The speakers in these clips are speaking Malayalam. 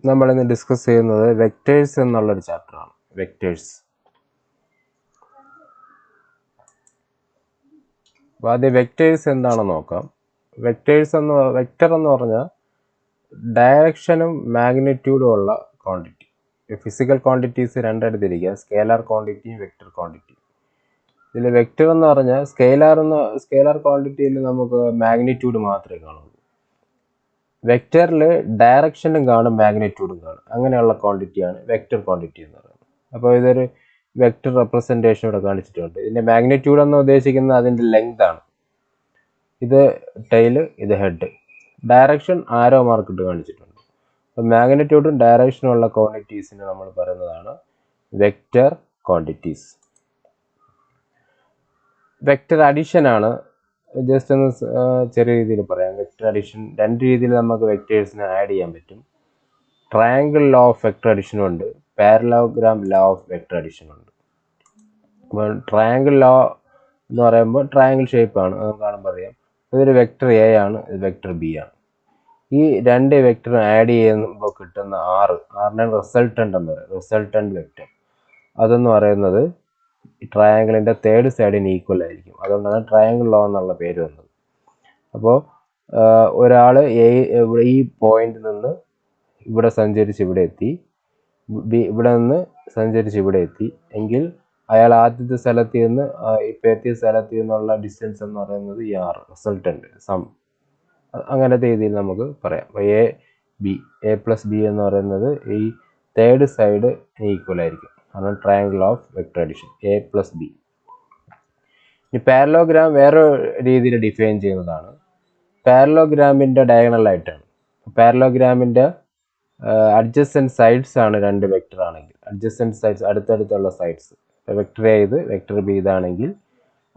നമ്മളിന്ന് ഡിസ്കസ് ചെയ്യുന്നത് വെക്റ്റേഴ്സ് എന്നുള്ളൊരു ചാപ്റ്ററാണ്. വെക്റ്റേഴ്സ്. അപ്പോൾ ആദ്യം വെക്റ്റേഴ്സ് എന്താണെന്ന് നോക്കാം. വെക്റ്റർ എന്ന് പറഞ്ഞാൽ ഡയറക്ഷനും മാഗ്നിറ്റ്യൂഡും ഉള്ള ക്വാണ്ടിറ്റി. ഫിസിക്കൽ ക്വാണ്ടിറ്റീസ് രണ്ടായിട്ട് തിരിക്കുക, സ്കേലാർ ക്വാണ്ടിറ്റിയും വെക്റ്റർ ക്വാണ്ടിറ്റിയും. ഇതിൽ വെക്റ്റർ എന്ന് പറഞ്ഞാൽ സ്കേലാർ ക്വാണ്ടിറ്റിയിൽ നമുക്ക് മാഗ്നിറ്റ്യൂഡ് മാത്രമേ കാണുള്ളൂ. വെക്റ്ററിൽ ഡയറക്ഷനും കാണും മാഗ്നിറ്റ്യൂഡും കാണും. അങ്ങനെയുള്ള ക്വാണ്ടിറ്റിയാണ് വെക്റ്റർ ക്വാണ്ടിറ്റി എന്ന് പറയുന്നത്. അപ്പോൾ ഇതൊരു വെക്റ്റർ റെപ്രസെൻറ്റേഷൻ ഇവിടെ കാണിച്ചിട്ടുണ്ട്. ഇതിൻ്റെ മാഗ്നിറ്റ്യൂഡ് എന്ന് ഉദ്ദേശിക്കുന്നത് അതിൻ്റെ ലെങ്ത് ആണ്. ഇത് ടെയില്, ഇത് ഹെഡ്. ഡയറക്ഷൻ ആരോ മാർക്കിട്ട് കാണിച്ചിട്ടുണ്ട്. അപ്പോൾ മാഗ്നിറ്റ്യൂഡും ഡയറക്ഷനും ഉള്ള ക്വാണ്ടിറ്റീസിന് നമ്മൾ പറയുന്നതാണ് വെക്റ്റർ ക്വാണ്ടിറ്റീസ്. വെക്റ്റർ അഡിഷൻ ആണ്. ജസ്റ്റ് ഒന്ന് ചെറിയ രീതിയിൽ പറയാം. വെക്റ്റർ അഡിഷൻ രണ്ട് രീതിയിൽ നമുക്ക് വെക്റ്റേഴ്സിനെ ആഡ് ചെയ്യാൻ പറ്റും. ട്രയാങ്കിൾ ലോ ഓഫ് വെക്റ്റർ അഡിഷനും ഉണ്ട്, പാരലോഗ്രാം ലോ ഓഫ് വെക്റ്റർ അഡിഷനും ഉണ്ട്. അപ്പോൾ ട്രയാങ്കിൾ ലോ എന്ന് പറയുമ്പോൾ ട്രയാങ്കിൾ ഷേപ്പാണ്, അത് കാണുമ്പോൾ അറിയാം. ഇതൊരു വെക്റ്റർ എ ആണ്, ഇത് വെക്റ്റർ ബി ആണ്. ഈ രണ്ട് വെക്റ്റർ ആഡ് ചെയ്യുമ്പോൾ കിട്ടുന്ന ആറിനാണ് റിസൾട്ടൻ്റ് എന്ന് പറയുന്നത്. റിസൾട്ടൻ്റ് വെക്റ്റർ അതെന്ന് പറയുന്നത് ട്രയാങ്കിളിൻ്റെ തേർഡ് സൈഡിന് ഈക്വൽ ആയിരിക്കും. അതുകൊണ്ടാണ് ട്രയാങ്കിൾ ലോ എന്നുള്ള പേര് വന്നത്. അപ്പോൾ ഒരാൾ ഈ പോയിന്റിൽ നിന്ന് ഇവിടെ സഞ്ചരിച്ച് ഇവിടെ എത്തി, ഇവിടെ നിന്ന് സഞ്ചരിച്ച് ഇവിടെ എത്തി എങ്കിൽ അയാൾ ആദ്യത്തെ സ്ഥലത്ത് നിന്ന് ഇപ്പോൾ എത്തിയ സ്ഥലത്ത് നിന്നുള്ള ഡിസ്റ്റൻസ് എന്ന് പറയുന്നത് ഈ റിസൾട്ടൻ്റ് സം. അങ്ങനത്തെ രീതിയിൽ നമുക്ക് പറയാം. അപ്പോൾ എ പ്ലസ് ബി എന്ന് പറയുന്നത് ഈ തേർഡ് സൈഡ് ഈക്വൽ ആയിരിക്കും. അതാണ് triangle of vector addition, A plus B. ഈ പാരലോഗ്രാം വേറെ രീതിയിൽ ഡിഫൈൻ ചെയ്യുന്നതാണ്. പാരലോഗ്രാമിൻ്റെ ഡയഗണലായിട്ടാണ്. പാരലോഗ്രാമിൻ്റെ അഡ്ജസൻറ്റ് സൈഡ്സ് ആണ് രണ്ട് വെക്റ്റർ ആണെങ്കിൽ. അഡ്ജസൻറ്റ് സൈഡ്സ്, അടുത്തടുത്തുള്ള സൈഡ്സ്. വെക്റ്റർ എ ഇത്, വെക്റ്റർ ബി ഇതാണെങ്കിൽ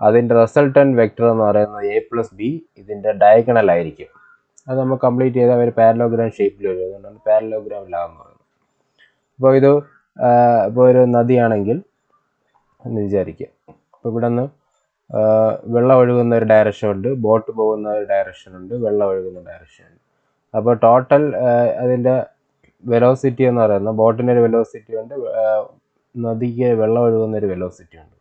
അതിൻ്റെ റിസൾട്ടൻ്റ് വെക്റ്റർ എന്ന് പറയുന്നത് എ പ്ലസ് ബി ഇതിൻ്റെ ഡയഗണൽ ആയിരിക്കും. അത് നമ്മൾ കംപ്ലീറ്റ് ചെയ്താൽ ഒരു പാരലോഗ്രാം ഷേപ്പിൽ വരും. അതുകൊണ്ടാണ് പാരലോഗ്രാം ലോ എന്ന് പറയുന്നത്. അപ്പോൾ ഇത് ഇപ്പോൾ ഒരു നദിയാണെങ്കിൽ എന്ന് വിചാരിക്കുക. അപ്പോൾ ഇവിടെ നിന്ന് വെള്ളം ഒഴുകുന്ന ഒരു ഡയറക്ഷൻ ഉണ്ട്, ബോട്ട് പോകുന്ന ഒരു ഡയറക്ഷൻ ഉണ്ട്, വെള്ളം ഒഴുകുന്ന ഡയറക്ഷൻ ഉണ്ട്. അപ്പോൾ ടോട്ടൽ അതിൻ്റെ വെലോസിറ്റി എന്ന് പറയുന്നത്, ബോട്ടിൻ്റെ ഒരു വെലോസിറ്റി ഉണ്ട്, നദിക്ക് വെള്ളം ഒഴുകുന്ന ഒരു വെലോസിറ്റി ഉണ്ട്.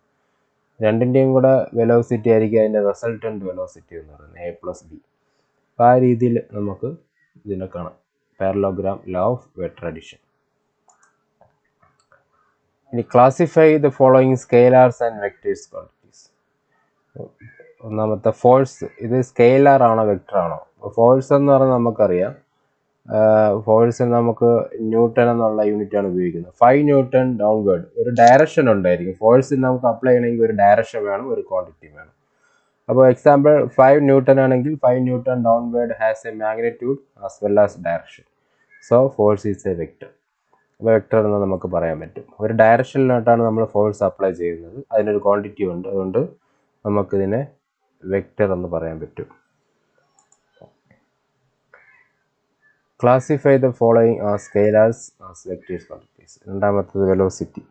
രണ്ടിൻ്റെയും കൂടെ വെലോസിറ്റി ആയിരിക്കും അതിൻ്റെ റിസൾട്ടൻ്റ് വെലോസിറ്റി എന്ന് പറയുന്നത്, എ പ്ലസ് ബി. അപ്പോൾ ആ രീതിയിൽ നമുക്ക് ഇതിനെ കാണാം. Parallelogram law of vector addition. ഇനി classify the following scalars and vectors quantities. ഒന്നാമത്തെ ഫോഴ്സ്. ഇത് സ്കെയിലാർ ആണോ വെക്റ്റർ ആണോ? ഫോഴ്സ് എന്ന് പറഞ്ഞാൽ നമുക്കറിയാം, ഫോഴ്സിന് നമുക്ക് ന്യൂട്ടൺ എന്നുള്ള യൂണിറ്റാണ് ഉപയോഗിക്കുന്നത്. 5 ന്യൂട്ടൺ ഡൗൺവേർഡ്. ഒരു ഡയറക്ഷൻ ഉണ്ടായിരിക്കും. ഫോഴ്സിന് നമുക്ക് അപ്ലൈ ചെയ്യണമെങ്കിൽ ഒരു ഡയറക്ഷൻ വേണം, ഒരു ക്വാണ്ടിറ്റി വേണം. അപ്പോൾ എക്സാമ്പിൾ 5 ന്യൂട്ടൺ ആണെങ്കിൽ 5 newton downward has A magnitude as well as direction. So force is A vector. Vector എന്ന് നമുക്ക് പറയാൻ പറ്റും. ഒരു ഡയറക്ഷനിലോട്ടാണ് നമ്മൾ ഫോഴ്സ് അപ്ലൈ ചെയ്യുന്നത്, അതിനൊരു ക്വാണ്ടിറ്റി ഉണ്ട്. അതുകൊണ്ട് നമുക്കിതിനെ വെക്റ്റർ എന്ന് പറയാൻ പറ്റും. Classify the following as scalars as vectors quantities. രണ്ടാമത്തത് വെലോസിറ്റി.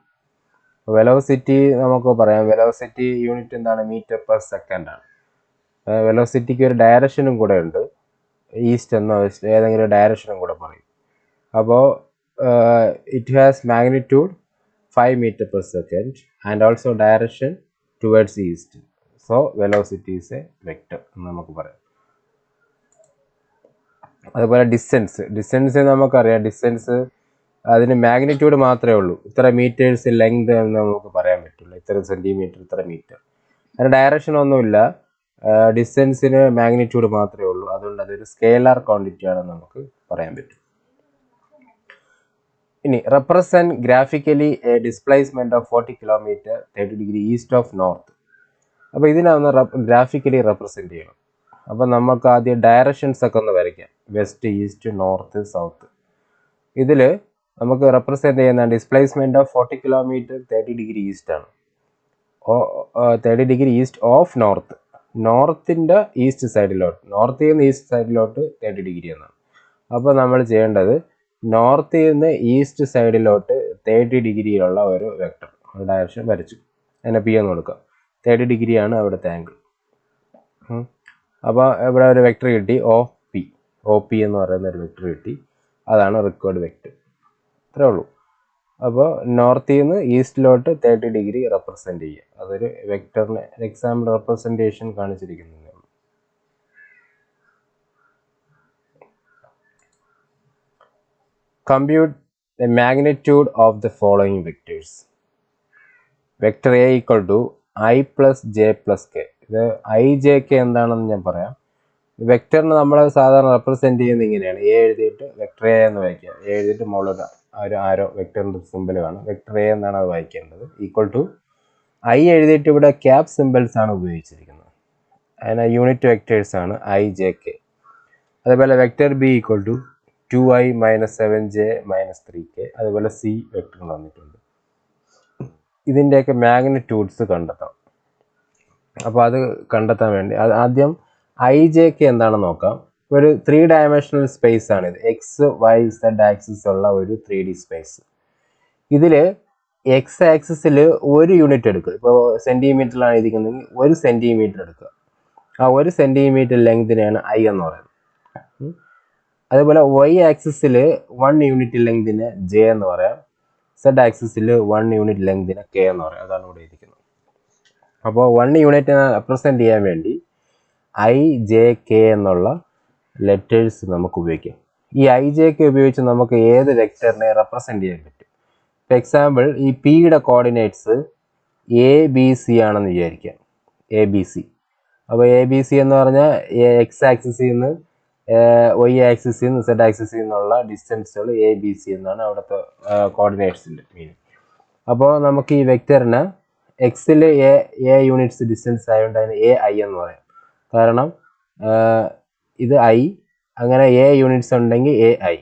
വെലോസിറ്റി നമുക്ക് പറയാം. വെലോസിറ്റി യൂണിറ്റ് എന്താണ്? മീറ്റർ പെർ സെക്കൻഡ് ആണ്. വെലോസിറ്റിക്ക് ഒരു ഡയറക്ഷനും കൂടെ ഉണ്ട്. ഈസ്റ്റ് എന്നോ ഏതെങ്കിലും ഒരു ഡയറക്ഷനും കൂടെ പറയും. അപ്പോൾ it has magnitude 5 meter per second and also direction towards east. So velocity is a vector എന്ന് നമുക്ക് പറയാം. അതുപോലെ ഡിസ്റ്റൻസ് നമുക്കറിയാം. ഡിസ്റ്റൻസ് അതിന് മാഗ്നിറ്റ്യൂഡ് മാത്രമേ ഉള്ളൂ. ഇത്ര മീറ്റേഴ്സ് ലെങ്ത് എന്ന് നമുക്ക് പറയാൻ പറ്റില്ല. ഇത്ര സെൻറ്റിമീറ്റർ, ഇത്ര മീറ്റർ. അതിന് ഡയറക്ഷൻ ഒന്നുമില്ല. ഡിസ്റ്റൻസിന് മാഗ്നിറ്റ്യൂഡ് മാത്രമേ ഉള്ളൂ. അതുകൊണ്ട് അതൊരു സ്കെയിലാർ ക്വാണ്ടിറ്റി ആണെന്ന് നമുക്ക് പറയാൻ പറ്റും. ഇനി represent graphically A displacement of 40 kilometre 30 degree east of north. അപ്പോൾ ഇതിനൊന്ന് ഗ്രാഫിക്കലി റെപ്രസെൻറ്റ് ചെയ്യണം. അപ്പോൾ നമുക്ക് ആദ്യം ഡയറക്ഷൻസ് ഒക്കെ ഒന്ന് വരയ്ക്കാം. West, east, north, south. ഇതിൽ നമുക്ക് റെപ്രസെൻറ്റ് ചെയ്യുന്ന displacement of 40 kilometre 30 degree east ആണ്. 30 ഡിഗ്രി ഈസ്റ്റ് ഓഫ് നോർത്ത്. നോർത്തിൻ്റെ ഈസ്റ്റ് സൈഡിലോട്ട്, നോർത്തിൽ നിന്ന് ഈസ്റ്റ് സൈഡിലോട്ട് 30 ഡിഗ്രി എന്നാണ്. അപ്പോൾ നമ്മൾ ചെയ്യേണ്ടത് നോർത്തിൽ നിന്ന് ഈസ്റ്റ് സൈഡിലോട്ട് 30 ഡിഗ്രിയിലുള്ള ഒരു വെക്റ്റർ, ഒരു ഡയറക്ഷൻ വരച്ചു. അതിനെ പി എന്ന് കൊടുക്കാം. 30 ഡിഗ്രിയാണ് അവിടുത്തെ ആംഗിൾ. അപ്പോൾ ഇവിടെ ഒരു വെക്റ്റർ കിട്ടി, ഒ പി എന്ന് പറയുന്ന ഒരു വെക്റ്റർ കിട്ടി. അതാണ് റിക്വേർഡ് വെക്റ്റർ. അത്രേ ഉള്ളൂ. അപ്പോൾ നോർത്തിൽ നിന്ന് ഈസ്റ്റിലോട്ട് 30 ഡിഗ്രി റെപ്രസെൻ്റ് ചെയ്യുക. അതൊരു വെക്ടറിന് എക്സാമ്പിൾ റെപ്രസെൻറ്റേഷൻ കാണിച്ചിരിക്കുന്നതേ ഉള്ളൂ. Compute the magnitude of the following vectors. Vector A equal to I plus J plus K. ഇത് ഐ ജെ കെ എന്താണെന്ന് ഞാൻ പറയാം. വെക്ടറിന് നമ്മൾ സാധാരണ റെപ്രസെൻറ്റ് ചെയ്യുന്നത് ഇങ്ങനെയാണ്. എ എഴുതിയിട്ട് വെക്ടർ എ എന്ന് വായിക്കുക. എ എഴുതിയിട്ട് മുകളിൽ ഒരു ആരോ വെക്ടറിൻ്റെ സിമ്പിൾ കാണും. വെക്ടർ എ എന്നാണ് അത് വായിക്കേണ്ടത്. ഈക്വൽ ടു ഐ എഴുതിയിട്ട് ഇവിടെ ക്യാപ് സിമ്പിൾസ് ആണ് ഉപയോഗിച്ചിരിക്കുന്നത്. അതിന് യൂണിറ്റ് വെക്ടേഴ്സ് ആണ് ഐ ജെ കെ. അതുപോലെ vector B equal to 2i - 7j - 3k. അതുപോലെ സി വെക്ടർ തന്നിട്ടുണ്ട്. ഇതിൻ്റെയൊക്കെ മാഗ്നിറ്റ്യൂഡ്സ് കണ്ടെത്താം. അപ്പോൾ അത് കണ്ടെത്താൻ വേണ്ടി ആദ്യം ഐ ജെ കെ എന്താണെന്ന് നോക്കാം. ഒരു 3 ഡയമെൻഷണൽ സ്പേസ് ആണിത്. എക്സ് വൈ സെഡ് ആക്സിസ് ഉള്ള ഒരു 3D സ്പേസ്. ഇതിൽ എക്സ് ആക്സിസിൽ ഒരു യൂണിറ്റ് എടുക്കുക. ഇപ്പോൾ സെൻറ്റിമീറ്ററിലാണ് ഇരിക്കുന്നതെങ്കിൽ 1 സെൻറ്റിമീറ്റർ എടുക്കുക. ആ 1 സെൻറ്റിമീറ്റർ ലെങ്തിനെയാണ് ഐ എന്ന് പറയുന്നത്. അതുപോലെ വൈ ആക്സിസിൽ 1 യൂണിറ്റ് ലെങ്തിന് ജെ എന്ന് പറയാം. സെഡ് ആക്സിസിൽ 1 യൂണിറ്റ് ലെങ്തിന് കെ എന്ന് പറയാം. അതാണ് ഇവിടെ ഇരിക്കുന്നത്. അപ്പോൾ 1 യൂണിറ്റിനെ റെപ്രസെൻറ്റ് ചെയ്യാൻ വേണ്ടി ഐ ജെ കെ എന്നുള്ള ലെറ്റേഴ്സ് നമുക്ക് ഉപയോഗിക്കാം. ഈ ഐ ജെ കെ ഉപയോഗിച്ച് നമുക്ക് ഏത് വെക്ടറിനെ റെപ്രസെൻറ്റ് ചെയ്യാൻ പറ്റും. ഫോർ എക്സാമ്പിൾ, ഈ പിയുടെ കോർഡിനേറ്റ്സ് എ ബി സി ആണെന്ന് വിചാരിക്കാം. A B C. അപ്പോൾ എ ബി സി എന്ന് പറഞ്ഞാൽ എക്സ് ആക്സിസിൽ നിന്ന് വൈ ആക്സിസിൽ നിന്ന് സെഡ് ആക്സിസിൽ നിന്നുള്ള ഡിസ്റ്റൻസുകൾ എ ബി സി എന്നാണ് അവിടുത്തെ കോർഡിനേറ്റ്സിൻ്റെ മീനിങ്. അപ്പോൾ നമുക്ക് ഈ വെക്ടറിന് എക്സിൽ എ യൂണിറ്റ്സ് ഡിസ്റ്റൻസ് ആയതുകൊണ്ട് അതിന് എ ഐ എന്ന് പറയാം. കാരണം ഇത് ഐ, അങ്ങനെ എ യൂണിറ്റ്സ് ഉണ്ടെങ്കിൽ എ ഐ.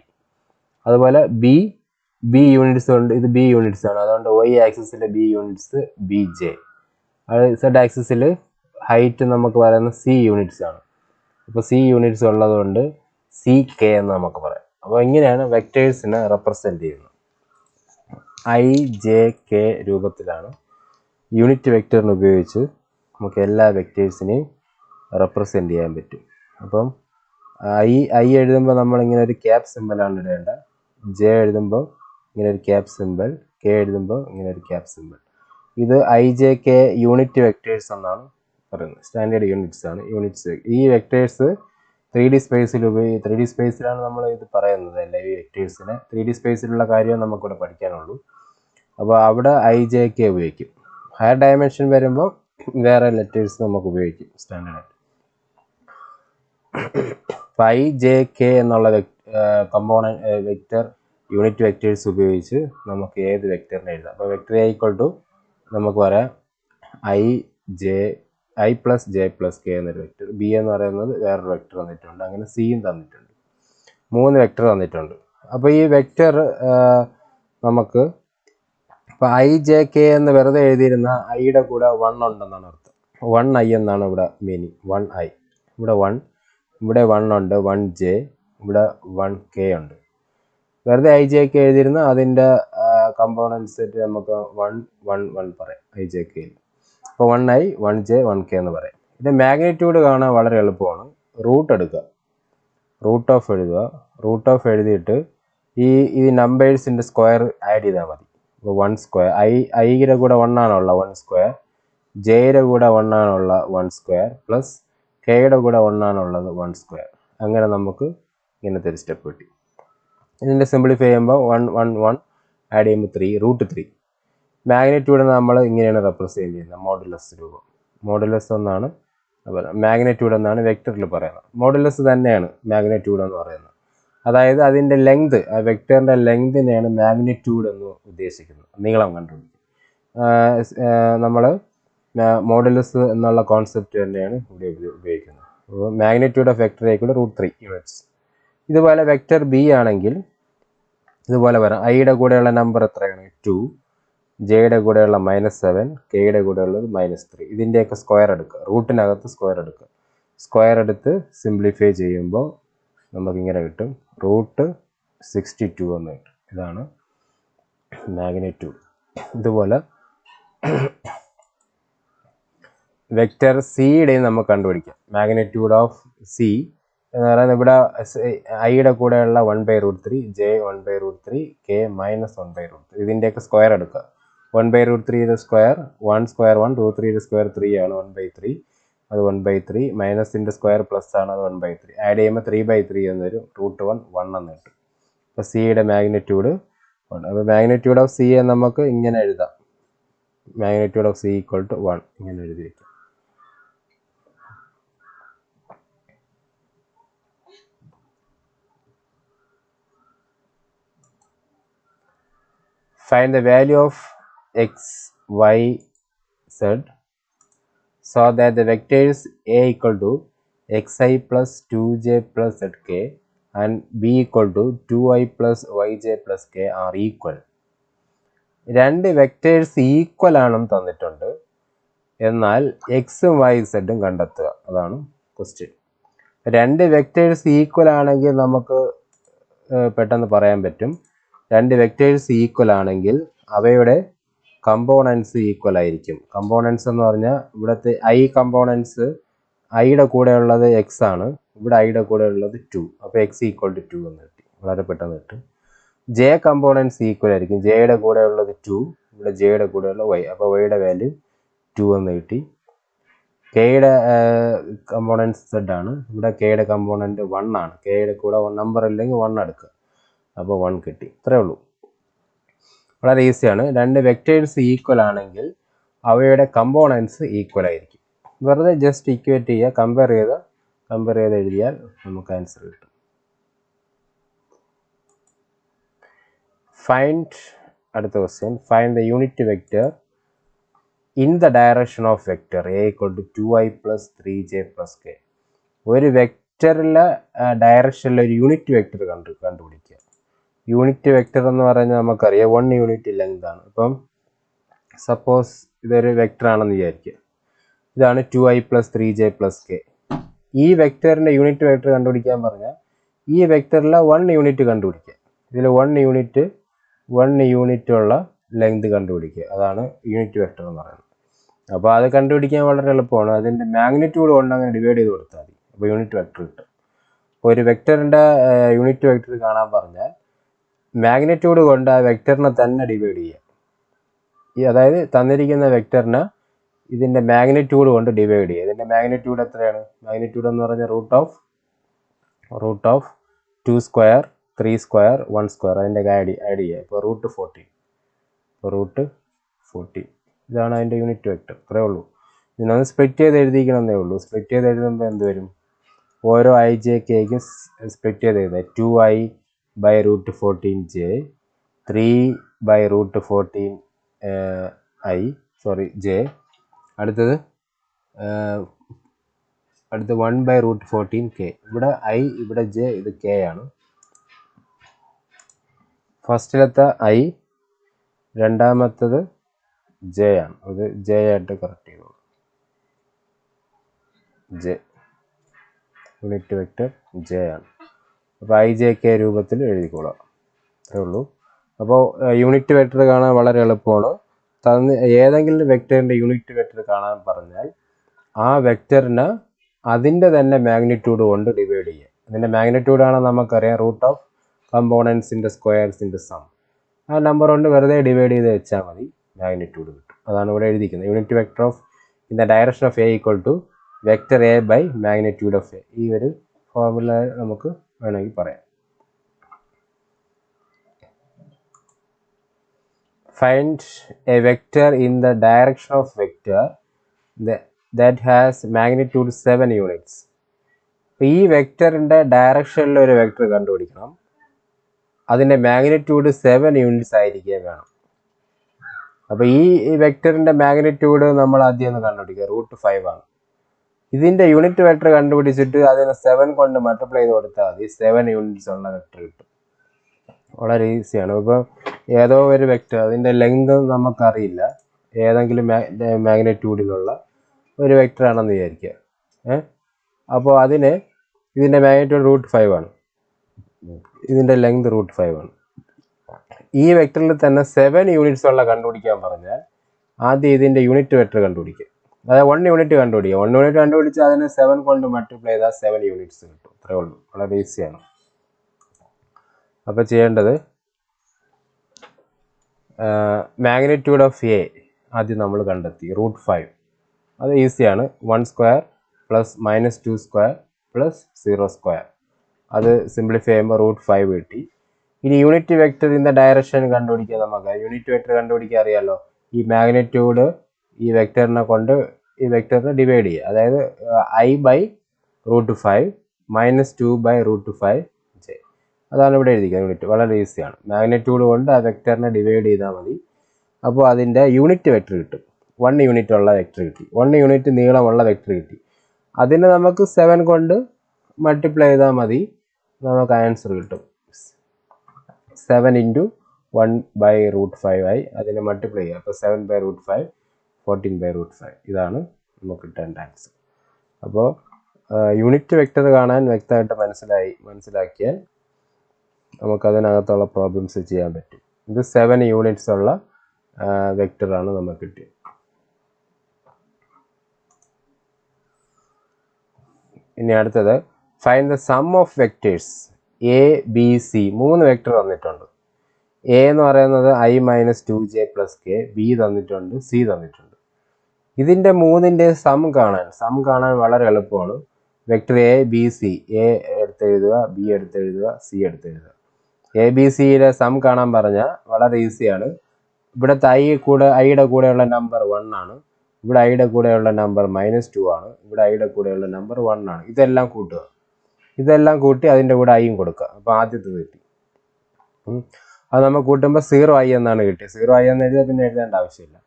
അതുപോലെ ബി യൂണിറ്റ്സ് ഉണ്ട്, ഇത് ബി യൂണിറ്റ്സ് ആണ്. അതുകൊണ്ട് വൈ ആക്സിസിൽ ബി യൂണിറ്റ്സ് ബി ജെ. അത് സെഡ് ആക്സിസിൽ ഹൈറ്റ് നമുക്ക് പറയുന്നത് സി യൂണിറ്റ്സ് ആണ്. അപ്പോൾ സി യൂണിറ്റ്സ് ഉള്ളതുകൊണ്ട് സി കെ എന്ന് നമുക്ക് പറയാം. അപ്പോൾ ഇങ്ങനെയാണ് വെക്ടേഴ്സിനെ റെപ്രസെൻറ്റ് ചെയ്യുന്നത്. ഐ ജെ കെ രൂപത്തിലാണ് യൂണിറ്റ് വെക്ടറിന് ഉപയോഗിച്ച് നമുക്ക് എല്ലാ വെക്ടേഴ്സിനെയും റെപ്രസെൻറ്റ് ചെയ്യാൻ പറ്റും. അപ്പം ഐ എഴുതുമ്പോൾ നമ്മളിങ്ങനെ ഒരു ക്യാപ് സിമ്പിളാണ് ഇടേണ്ടത്. ജെ എഴുതുമ്പോൾ ഇങ്ങനെ ഒരു ക്യാപ് സിമ്പിൾ, കെ എഴുതുമ്പോൾ ഇങ്ങനെ ഒരു ക്യാപ് സിമ്പിൾ. ഇത് I J K unit vectors എന്നാണ് പറയുന്നത്. സ്റ്റാൻഡേർഡ് യൂണിറ്റ്സ് ആണ്. ഈ വെക്ടേഴ്സ് 3D സ്പേസിലാണ് നമ്മൾ ഇത് പറയുന്നത്. അല്ല, ഈ വെക്ടേഴ്സിനെ 3D സ്പേസിലുള്ള കാര്യം നമുക്കിവിടെ പഠിക്കാനുള്ളൂ. അപ്പോൾ അവിടെ ഐ ജെ കെ ഉപയോഗിക്കും. ഹയർ ഡയമെൻഷൻ വരുമ്പോൾ വേറെ ലെറ്റേഴ്സ് നമുക്ക് ഉപയോഗിക്കും സ്റ്റാൻഡേർഡായിട്ട്. ഐ ജെ കെ എന്നുള്ള കമ്പോണൻറ്റ് വെക്ടർ യൂണിറ്റ് വെക്ടേഴ്സ് ഉപയോഗിച്ച് നമുക്ക് ഏത് വെക്ടറിനെ എഴുതാം. അപ്പോൾ വെക്ടർ എ ഈക്വൽ ടു നമുക്ക് പറയാം I plus J plus K എന്നൊരു വെക്ടർ. ബി എന്ന് പറയുന്നത് വേറൊരു വെക്ടർ തന്നിട്ടുണ്ട്. അങ്ങനെ സിയും തന്നിട്ടുണ്ട്. 3 വെക്ടർ തന്നിട്ടുണ്ട്. അപ്പോൾ ഈ വെക്ടർ നമുക്ക് ഇപ്പോൾ ഐ ജെ കെ എന്ന് വെറുതെ എഴുതിയിരുന്ന ഐയുടെ കൂടെ 1 ഉണ്ടെന്നാണ് അർത്ഥം. 1 ഐ എന്നാണ് ഇവിടെ മീനിങ്. 1 ഐ, ഇവിടെ 1, ഇവിടെ 1 ഉണ്ട്, 1 ജെ, ഇവിടെ 1 കെ ഉണ്ട്. വെറുതെ ഐ ജെ കെ എഴുതിയിരുന്ന അതിൻ്റെ കമ്പോണൻസ് നമുക്ക് 1 1 1 പറയാം ഐ ജെ കെയിൽ. അപ്പോൾ 1 ഐ 1 ജെ 1 കെ എന്ന് പറയാം. ഇതിൻ്റെ മാഗ്നിറ്റ്യൂഡ് കാണാൻ വളരെ എളുപ്പമാണ്. റൂട്ട് എടുക്കുക, റൂട്ട് ഓഫ് എഴുതുക. റൂട്ട് ഓഫ് എഴുതിയിട്ട് ഈ നമ്പേഴ്സിൻ്റെ സ്ക്വയർ ആഡ് ചെയ്താൽ മതി. അപ്പോൾ 1 സ്ക്വയർ, ഐയുടെ കൂടെ 1 ആണുള്ള 1 സ്ക്വയർ, ജെയുടെ കൂടെ 1 ആണുള്ള 1 സ്ക്വയർ, പ്ലസ് കെയുടെ കൂടെ 1 ആണുള്ളത് 1 സ്ക്വയർ. അങ്ങനെ നമുക്ക് ഇങ്ങനത്തെ ഒരു സ്റ്റെപ്പ് കിട്ടി. ഇതിൻ്റെ സിംപ്ലിഫൈ ചെയ്യുമ്പോൾ 1 1 1 ആഡ് ചെയ്യുമ്പോൾ 3 √3. മാഗ്നിറ്റ്യൂഡ് നമ്മൾ ഇങ്ങനെയാണ് റെപ്രസെൻറ്റ് ചെയ്യുന്നത്, മോഡുലസ് രൂപം. മോഡുലസ് എന്നാണ് മാഗ്നിറ്റ്യൂഡ് എന്നാണ് വെക്ടറിൽ പറയുന്നത്. മോഡുലസ് തന്നെയാണ് മാഗ്നിറ്റ്യൂഡ് എന്ന് പറയുന്നത്. അതായത് അതിൻ്റെ ലെങ്ത്, ആ വെക്ടറിൻ്റെ ലെങ്തിനെയാണ് മാഗ്നിറ്റ്യൂഡ് എന്ന് ഉദ്ദേശിക്കുന്നത്, നീളം കണ്ടുപിടിക്കും. നമ്മൾ മോഡുലസ് എന്നുള്ള കോൺസെപ്റ്റ് തന്നെയാണ് ഇവിടെ ഉപയോഗിക്കുന്നത്. അപ്പോൾ magnitude of vector equal to √3 units. ഇതുപോലെ വെക്ടർ ബി ആണെങ്കിൽ ഇതുപോലെ വരാം. ഐയുടെ കൂടെയുള്ള നമ്പർ എത്രയാണ്? 2, ജെയുടെ കൂടെയുള്ള -7, കെയുടെ കൂടെയുള്ളത് -3. ഇതിൻ്റെയൊക്കെ സ്ക്വയർ എടുക്കുക, റൂട്ടിനകത്ത് സ്ക്വയർ എടുക്കുക. സ്ക്വയർ എടുത്ത് സിംപ്ലിഫൈ ചെയ്യുമ്പോൾ നമുക്കിങ്ങനെ കിട്ടും, √62 എന്ന് കിട്ടും. ഇതാണ് മാഗ്നിറ്റ്യൂഡ്. ഇതുപോലെ വെക്ടർ സിയുടെയും നമുക്ക് കണ്ടുപിടിക്കാം. മാഗ്നിറ്റ്യൂഡ് ഓഫ് സി എന്ന് പറയുന്നത് ഇവിടെ ഐയുടെ കൂടെയുള്ള 1/√3, j 1/√3, k -1/√3 ഇതിൻ്റെയൊക്കെ സ്ക്വയർ എടുക്കുക. 1/√3 സ്ക്വയർ 1 സ്ക്വയർ 1, √3 സ്ക്വയർ 3 ആണ് 1/3, അത് 1/3 മൈനസിൻ്റെ സ്ക്വയർ പ്ലസ് ആണ്, അത് 1/3 ആഡ് ചെയ്യുമ്പോൾ 3/3 എന്നൊരു √1 1 എന്ന് കിട്ടും. അപ്പോൾ സിയുടെ മാഗ്നിറ്റ്യൂഡ് 1. അപ്പോൾ മാഗ്നിറ്റ്യൂഡ് ഓഫ് സിയെ നമുക്ക് ഇങ്ങനെ എഴുതാം, magnitude of C equal to 1 ഇങ്ങനെ എഴുതി വയ്ക്കും. Find the value of x, y, z so that the vectors a equal to xi plus 2j plus zk and b equal to 2i plus yj plus k are equal. രണ്ട് വെക്ടേഴ്സ് ഈക്വൽ ആണെന്ന് തന്നിട്ടുണ്ട്, എന്നാൽ എക്സും വൈ സെഡും കണ്ടെത്തുക, അതാണ് ക്വസ്റ്റ്യൻ. രണ്ട് വെക്ടേഴ്സ് ഈക്വൽ ആണെങ്കിൽ നമുക്ക് പെട്ടെന്ന് പറയാൻ പറ്റും. രണ്ട് വെക്ടേഴ്സ് ഈക്വൽ ആണെങ്കിൽ അവയുടെ കമ്പോണൻസ് ഈക്വൽ ആയിരിക്കും. കമ്പോണൻസ് എന്ന് പറഞ്ഞാൽ ഇവിടുത്തെ ഐ കമ്പോണൻസ്, ഐയുടെ കൂടെ ഉള്ളത് എക്സ് ആണ്, ഇവിടെ ഐയുടെ കൂടെ ഉള്ളത് 2, അപ്പോൾ എക്സ് ഈക്വൽ ടു 2 എന്ന് കിട്ടി, വളരെ പെട്ടെന്ന് കിട്ടും. ജെ കമ്പോണൻസ് ഈക്വൽ ആയിരിക്കും, ജെയുടെ കൂടെ ഉള്ളത് 2, ഇവിടെ ജെയുടെ കൂടെ ഉള്ള വൈ, അപ്പോൾ വൈയുടെ വാല്യൂ 2 എന്ന് കിട്ടി. കെയുടെ കമ്പോണൻസ് സെഡ് ആണ്, ഇവിടെ കെയുടെ കമ്പോണൻറ്റ് 1 ആണ്, കെയുടെ കൂടെ നമ്പർ ഇല്ലെങ്കിൽ 1 എടുക്കുക, അപ്പോൾ 1 കിട്ടി. ഇത്രയേ ഉള്ളൂ, വളരെ ഈസിയാണ്. രണ്ട് വെക്ടേഴ്സ് ഈക്വൽ ആണെങ്കിൽ അവയുടെ കമ്പോണൻസ് ഈക്വൽ ആയിരിക്കും. വെറുതെ ജസ്റ്റ് ഇക്വേറ്റ് ചെയ്യുക, കമ്പയർ ചെയ്ത് എഴുതിയാൽ നമുക്ക് ആൻസർ കിട്ടും. അടുത്ത question, find the unit vector in the direction of vector A equal to 2i plus 3j plus k. ഒരു വെക്റ്ററിലെ ഡയറക്ഷനിലെ ഒരു യൂണിറ്റ് വെക്റ്റർ കണ്ടുപിടിക്കുക. യൂണിറ്റ് വെക്റ്റർ എന്ന് പറഞ്ഞാൽ നമുക്കറിയാം 1 യൂണിറ്റ് ലെങ്ത് ആണ്. ഇപ്പം സപ്പോസ് ഇതൊരു വെക്റ്റർ ആണെന്ന് വിചാരിക്കുക, ഇതാണ് 2i plus 3j plus k. ഈ വെക്റ്ററിൻ്റെ യൂണിറ്റ് വെക്റ്റർ കണ്ടുപിടിക്കാൻ പറഞ്ഞാൽ ഈ വെക്റ്ററിലെ 1 യൂണിറ്റ് കണ്ടുപിടിക്കുക. ഇതിൽ 1 യൂണിറ്റ് ഉള്ള ലെങ്ത് കണ്ടുപിടിക്കുക, അതാണ് യൂണിറ്റ് വെക്റ്റർ എന്ന് പറയുന്നത്. അപ്പോൾ അത് കണ്ടുപിടിക്കാൻ വളരെ എളുപ്പമാണ്. അതിൻ്റെ മാഗ്നിറ്റ്യൂഡ് കൊണ്ട് അങ്ങനെ ഡിവൈഡ് ചെയ്ത് കൊടുത്താൽ മതി, അപ്പോൾ യൂണിറ്റ് വെക്റ്റർ കിട്ടും. ഒരു വെക്റ്ററിൻ്റെ യൂണിറ്റ് വെക്റ്റർ കാണാൻ പറഞ്ഞാൽ മാഗ്നിറ്റ്യൂഡ് കൊണ്ട് ആ വെക്റ്ററിനെ തന്നെ ഡിവൈഡ് ചെയ്യുക. അതായത് തന്നിരിക്കുന്ന വെക്റ്ററിനെ ഇതിൻ്റെ മാഗ്നിറ്റ്യൂഡ് കൊണ്ട് ഡിവൈഡ് ചെയ്യുക. ഇതിൻ്റെ മാഗ്നിറ്റ്യൂഡ് എത്രയാണ്? മാഗ്നിറ്റ്യൂഡ് എന്ന് പറഞ്ഞാൽ root of 2 square 3 square 1 square, അതിൻ്റെ ആഡ് ചെയ്യുക. ഇപ്പോൾ √14 ഇതാണ് അതിൻ്റെ യൂണിറ്റ് വെക്റ്റർ. ഇത്രയേ ഉള്ളൂ. ഇതിനൊന്ന് സ്പ്ലിറ്റ് ചെയ്ത് എഴുതിക്കണമെന്നേ ഉള്ളൂ. സ്പ്ലിറ്റ് ചെയ്ത് എഴുതുമ്പോൾ എന്ത് വരും? ഓരോ ഐ ജെ കെക്കും സ്പ്ലിറ്റ് ചെയ്ത് എഴുതുക. 2i by √14j, 3 j, അടുത്തത് 1/√14k. ഇവിടെ i, ഇവിടെ j, ഇത് k ആണ്. ഫസ്റ്റിലത്തെ i, രണ്ടാമത്തത് j ആണ്. അത് j ആയിട്ട് കറക്റ്റ് ചെയ്തോളൂ. j യൂണിറ്റ് വെക്റ്റർ j ആണ്. അപ്പോൾ IJK രൂപത്തിൽ എഴുതിക്കോളാം, അത്രേ ഉള്ളൂ. അപ്പോൾ യൂണിറ്റ് വെക്റ്റർ കാണാൻ വളരെ എളുപ്പമാണ്. ഏതെങ്കിലും വെക്റ്ററിൻ്റെ യൂണിറ്റ് വെക്റ്റർ കാണാൻ പറഞ്ഞാൽ ആ വെക്റ്ററിന് അതിൻ്റെ തന്നെ മാഗ്നിറ്റ്യൂഡ് കൊണ്ട് ഡിവൈഡ് ചെയ്യുക. അതിൻ്റെ മാഗ്നിറ്റ്യൂഡാണ് നമുക്കറിയാം റൂട്ട് ഓഫ് കമ്പോണൻസിൻ്റെ സ്ക്വയർസിൻ്റെ സം. ആ നമ്പർ കൊണ്ട് വെറുതെ ഡിവൈഡ് ചെയ്ത് വെച്ചാൽ മതി, മാഗ്നിറ്റ്യൂഡ് കിട്ടും. അതാണ് ഇവിടെ എഴുതിയിരിക്കുന്നത്. Unit vector of in the direction of A equal to vector A by magnitude of A. ഈ ഒരു ഫോർമുല നമുക്ക് വേണമെങ്കിൽ പറയാം. Find a vector in the direction of vector that has magnitude 7 units. ഈ വെക്റ്ററിൻ്റെ ഡയറക്ഷനിൽ ഒരു വെക്റ്റർ കണ്ടുപിടിക്കണം, അതിൻ്റെ മാഗ്നിറ്റ്യൂഡ് 7 യൂണിറ്റ്സ് ആയിരിക്കുക വേണം. അപ്പോൾ ഈ വെക്റ്ററിൻ്റെ മാഗ്നിറ്റ്യൂഡ് നമ്മൾ ആദ്യം ഒന്ന് കണ്ടുപിടിക്കുക, √5 ആണ്. ഇതിൻ്റെ യൂണിറ്റ് വെക്റ്റർ കണ്ടുപിടിച്ചിട്ട് അതിനെ 7 കൊണ്ട് മൾട്ടിപ്ലൈ ചെയ്ത് കൊടുത്താൽ മതി, 7 യൂണിറ്റ്സ് ഉള്ള വെക്റ്റർ കിട്ടും. വളരെ ഈസിയാണ്. ഇപ്പോൾ ഏതോ ഒരു വെക്റ്റർ, അതിൻ്റെ ലെങ്ത് നമുക്കറിയില്ല, ഏതെങ്കിലും മാഗ്നിറ്റ്യൂഡിലുള്ള ഒരു വെക്റ്റർ ആണെന്ന് വിചാരിക്കുക. അപ്പോൾ ഇതിൻ്റെ മാഗ്നിറ്റ്യൂഡ് √5 ആണ്, ഇതിൻ്റെ ലെങ്ത് √5 ആണ്. ഈ വെക്റ്ററിൽ തന്നെ 7 യൂണിറ്റ്സ് ഉള്ള കണ്ടുപിടിക്കാൻ പറഞ്ഞാൽ ആദ്യം ഇതിൻ്റെ യൂണിറ്റ് വെക്റ്റർ കണ്ടുപിടിക്കുക. അതായത് 1 യൂണിറ്റ് കണ്ടുപിടിക്കുക. 1 യൂണിറ്റ് കണ്ടുപിടിച്ചാൽ അതിന് 7 കൊണ്ട് മൾട്ടിപ്ലൈ ചെയ്താൽ 7 യൂണിറ്റ്സ് കിട്ടും. അത്രേ ഉള്ളൂ, വളരെ ഈസിയാണ്. അപ്പോൾ ചെയ്യേണ്ടത് മാഗ്നിറ്റ്യൂഡ് ഓഫ് എ ആദ്യം നമ്മൾ കണ്ടെത്തി, √5. അത് ഈസിയാണ്. 1 square plus -2 square plus 0 square. അത് സിംപ്ലിഫൈ ചെയ്യുമ്പോൾ √5 കിട്ടി. ഇനി unit vector in the direction കണ്ടുപിടിക്കുക. നമുക്ക് യൂണിറ്റ് വെക്റ്റർ കണ്ടുപിടിക്കാൻ അറിയാമല്ലോ. ഈ മാഗ്നിറ്റ്യൂഡ് ഈ വെക്റ്ററിനെ കൊണ്ട് ഈ വെക്റ്ററിനെ ഡിവൈഡ് ചെയ്യുക. അതായത് I/√5 -2/√5 j. അതാണ് ഇവിടെ എഴുതിക്കുക യൂണിറ്റ്. വളരെ ഈസിയാണ്. മാഗ്നിറ്റ്യൂഡ് കൊണ്ട് ആ വെക്റ്ററിനെ ഡിവൈഡ് ചെയ്താൽ മതി. അപ്പോൾ അതിൻ്റെ യൂണിറ്റ് വെക്റ്റർ കിട്ടും. 1 യൂണിറ്റ് ഉള്ള വെക്റ്റർ കിട്ടി. 1 യൂണിറ്റ് നീളമുള്ള വെക്റ്റർ കിട്ടി. അതിന് നമുക്ക് 7 കൊണ്ട് മൾട്ടിപ്ലൈ ചെയ്താൽ മതി, നമുക്ക് ആൻസർ കിട്ടും. 7 × 1/√5 ആയി അതിനെ മൾട്ടിപ്ലൈ ചെയ്യുക. അപ്പോൾ 7/√5 14/√5. ഇതാണ് നമുക്ക് കിട്ടേണ്ട ആൻസർ. അപ്പോൾ യൂണിറ്റ് വെക്റ്റർ കാണാൻ വ്യക്തമായിട്ട് മനസ്സിലാക്കിയാൽ നമുക്കതിനകത്തുള്ള പ്രോബ്ലംസ് ചെയ്യാൻ പറ്റും. ഇത് 7 യൂണിറ്റ്സ് ഉള്ള വെക്റ്ററാണ് നമുക്ക് കിട്ടിയത്. ഇനി അടുത്തത് find the sum of vectors A B C. 3 vector തന്നിട്ടുണ്ട്. എ എന്ന് പറയുന്നത് I-2j + k, ബി തന്നിട്ടുണ്ട്, സി തന്നിട്ടുണ്ട്. ഇതിൻ്റെ 3ൻ്റെ സം കാണാൻ വളരെ എളുപ്പമാണ്. Vector A B C, A എടുത്തെഴുതുക, ബി എടുത്തെഴുതുക, സി എടുത്തെഴുതുക. എ ബി സിയുടെ സം കാണാൻ പറഞ്ഞാൽ വളരെ ഈസിയാണ്. ഇവിടുത്തെ ഐയുടെ കൂടെയുള്ള നമ്പർ 1 ആണ്. ഇവിടെ ഐയുടെ കൂടെയുള്ള നമ്പർ -2 ആണ്. ഇവിടെ ഐയുടെ കൂടെയുള്ള നമ്പർ 1 ആണ്. ഇതെല്ലാം കൂട്ടുക. ഇതെല്ലാം കൂട്ടി അതിൻ്റെ കൂടെ ഐയും കൊടുക്കുക. അപ്പോൾ ആദ്യത്തേത് കിട്ടി. അത് നമ്മൾ കൂട്ടുമ്പോൾ 0i എന്നാണ് കിട്ടിയത്. 0i എന്ന് എഴുതിയാൽ പിന്നെ എഴുതേണ്ട ആവശ്യമില്ല.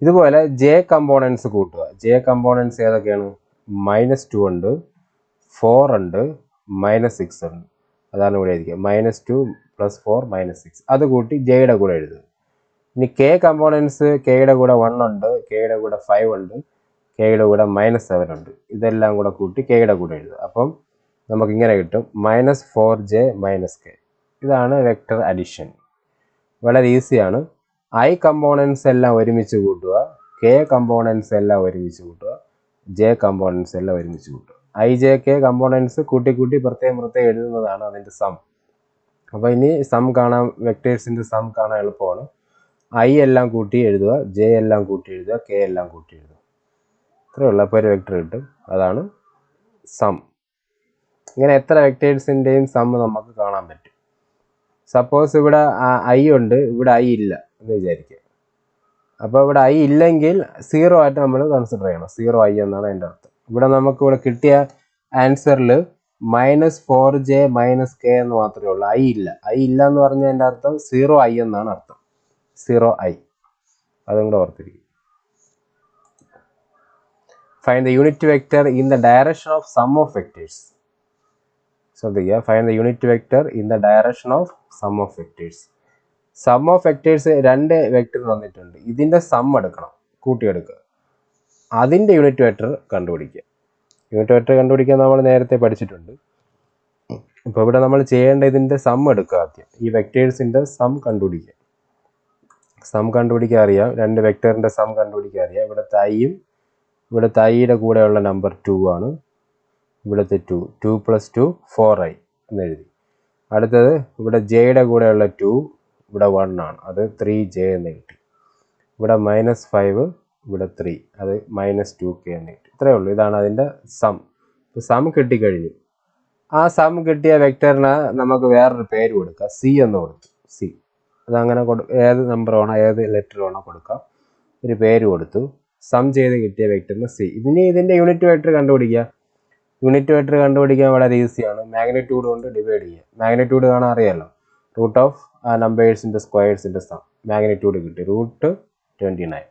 ഇതുപോലെ ജെ കമ്പോണൻസ് കൂട്ടുക. ജെ കമ്പോണൻസ് ഏതൊക്കെയാണ്? -2 ഉണ്ട്, 4 ഉണ്ട്, -6 ഉണ്ട്. അതാണ് ഇവിടെ എഴുതിക്കുക. -2 + 4 -6. അത് കൂട്ടി ജെയുടെ കൂടെ എഴുതുക. ഇനി കെ കമ്പോണൻസ്, കെയുടെ കൂടെ 1 ഉണ്ട്, കെയുടെ കൂടെ 5 ഉണ്ട്, കെയുടെ കൂടെ -7 ഉണ്ട്. ഇതെല്ലാം കൂടെ കൂട്ടി കെയുടെ കൂടെ എഴുതുക. അപ്പം നമുക്കിങ്ങനെ കിട്ടും -4j - k. ഇതാണ് വെക്റ്റർ അഡിഷൻ. വളരെ ഈസിയാണ്. ഐ കമ്പോണൻസ് എല്ലാം ഒരുമിച്ച് കൂട്ടുക, കെ കമ്പോണൻസ് എല്ലാം ഒരുമിച്ച് കൂട്ടുക, ജെ കമ്പോണൻസ് എല്ലാം ഒരുമിച്ച് കൂട്ടുക. I-J-K കമ്പോണൻസ് കൂട്ടി പ്രത്യേകം എഴുതുന്നതാണ് അതിൻ്റെ സം. അപ്പോൾ ഇനി സം കാണാൻ, വെക്റ്റേഴ്സിൻ്റെ സം കാണാൻ എളുപ്പമാണ്. ഐ എല്ലാം കൂട്ടി എഴുതുക, ജെ എല്ലാം കൂട്ടി എഴുതുക, കെ എല്ലാം കൂട്ടി എഴുതുക. ഇത്രയേ ഉള്ളൂ. അപ്പോൾ ഒരു വെക്റ്റർ കിട്ടും. അതാണ് സം. ഇങ്ങനെ എത്ര വെക്റ്റേഴ്സിൻ്റെയും സം നമുക്ക് കാണാൻ പറ്റും. സപ്പോസ് ഇവിടെ ഐ ഉണ്ട്, ഇവിടെ ഐ ഇല്ല എന്ന് വിചാരിക്കുക. അപ്പോൾ ഇവിടെ ഐ ഇല്ലെങ്കിൽ 0 ആയിട്ട് നമ്മൾ കൺസിഡർ ചെയ്യണം. 0i എന്നാണ് അതിൻ്റെ അർത്ഥം. ഇവിടെ നമുക്ക് ഇവിടെ കിട്ടിയ ആൻസറിൽ -4j - k എന്ന് മാത്രമേ ഉള്ളൂ. ഐ ഇല്ല എന്ന് പറഞ്ഞതിൻ്റെ അർത്ഥം 0i എന്നാണ് അർത്ഥം. 0i. അതും കൂടെ ഓർത്തിരിക്കും. Find the unit vector in the direction of sum of vectors. ശ്രദ്ധിക്കുക. Find the unit vector in the direction of sum of vectors. Sum of vectors 2 vector തന്നിട്ടുണ്ട്. ഇതിൻ്റെ സം എടുക്കണം, കൂട്ടിയെടുക്കുക. അതിൻ്റെ യൂണിറ്റ് വെക്റ്റർ കണ്ടുപിടിക്കുക. യൂണിറ്റ് വെക്റ്റർ കണ്ടുപിടിക്കാൻ നമ്മൾ നേരത്തെ പഠിച്ചിട്ടുണ്ട്. ഇപ്പോൾ ഇവിടെ നമ്മൾ ചെയ്യേണ്ട ഇതിൻ്റെ സം എടുക്കുക. ആദ്യം ഈ വെക്റ്റേഴ്സിൻ്റെ സം കണ്ടുപിടിക്കുക. സം കണ്ടുപിടിക്കാൻ അറിയാം. 2 വെക്റ്ററിൻ്റെ സം കണ്ടുപിടിക്കാൻ അറിയാം. ഇവിടുത്തെ ഐയും ഇവിടുത്തെ ഐയുടെ കൂടെയുള്ള നമ്പർ 2 ആണ്. ഇവിടുത്തെ 2 + 2 4i എന്ന് എഴുതി. അടുത്തത് ഇവിടെ ജെയുടെ കൂടെയുള്ള 2, ഇവിടെ 1 ആണ്. അത് 3j എന്ന് കിട്ടി. ഇവിടെ -5, ഇവിടെ 3, അത് -2k എന്ന് കിട്ടി. ഇത്രയേ ഉള്ളൂ. ഇതാണ് അതിൻ്റെ സം. സം കിട്ടിക്കഴിഞ്ഞു. ആ സം കിട്ടിയ വെക്റ്ററിന് നമുക്ക് വേറൊരു പേര് കൊടുക്കുക. സി എന്ന് കൊടുത്തു. സി. അതങ്ങനെ ഏത് നമ്പർ വേണോ ഏത് ലെറ്റർ വേണോ കൊടുക്കാം. ഒരു പേര് കൊടുത്തു. സം ചെയ്ത് കിട്ടിയ വെക്റ്ററിന് സി. ഇനി ഇതിൻ്റെ യൂണിറ്റ് വെക്റ്റർ കണ്ടുപിടിക്കുക. യൂണിറ്റ് വെക്റ്റർ കണ്ടുപിടിക്കാൻ വളരെ ഈസിയാണ്. മാഗ്നിറ്റ്യൂഡ് കൊണ്ട് ഡിവൈഡ് ചെയ്യുക. മാഗ്നിറ്റ്യൂഡ് കാണാൻ അറിയാമല്ലോ. റൂട്ട് ഓഫ് നമ്പേഴ്സിൻ്റെ സ്ക്വയേഴ്സിൻ്റെ സം. മാഗ്നിറ്റ്യൂഡ് കിട്ടി √29.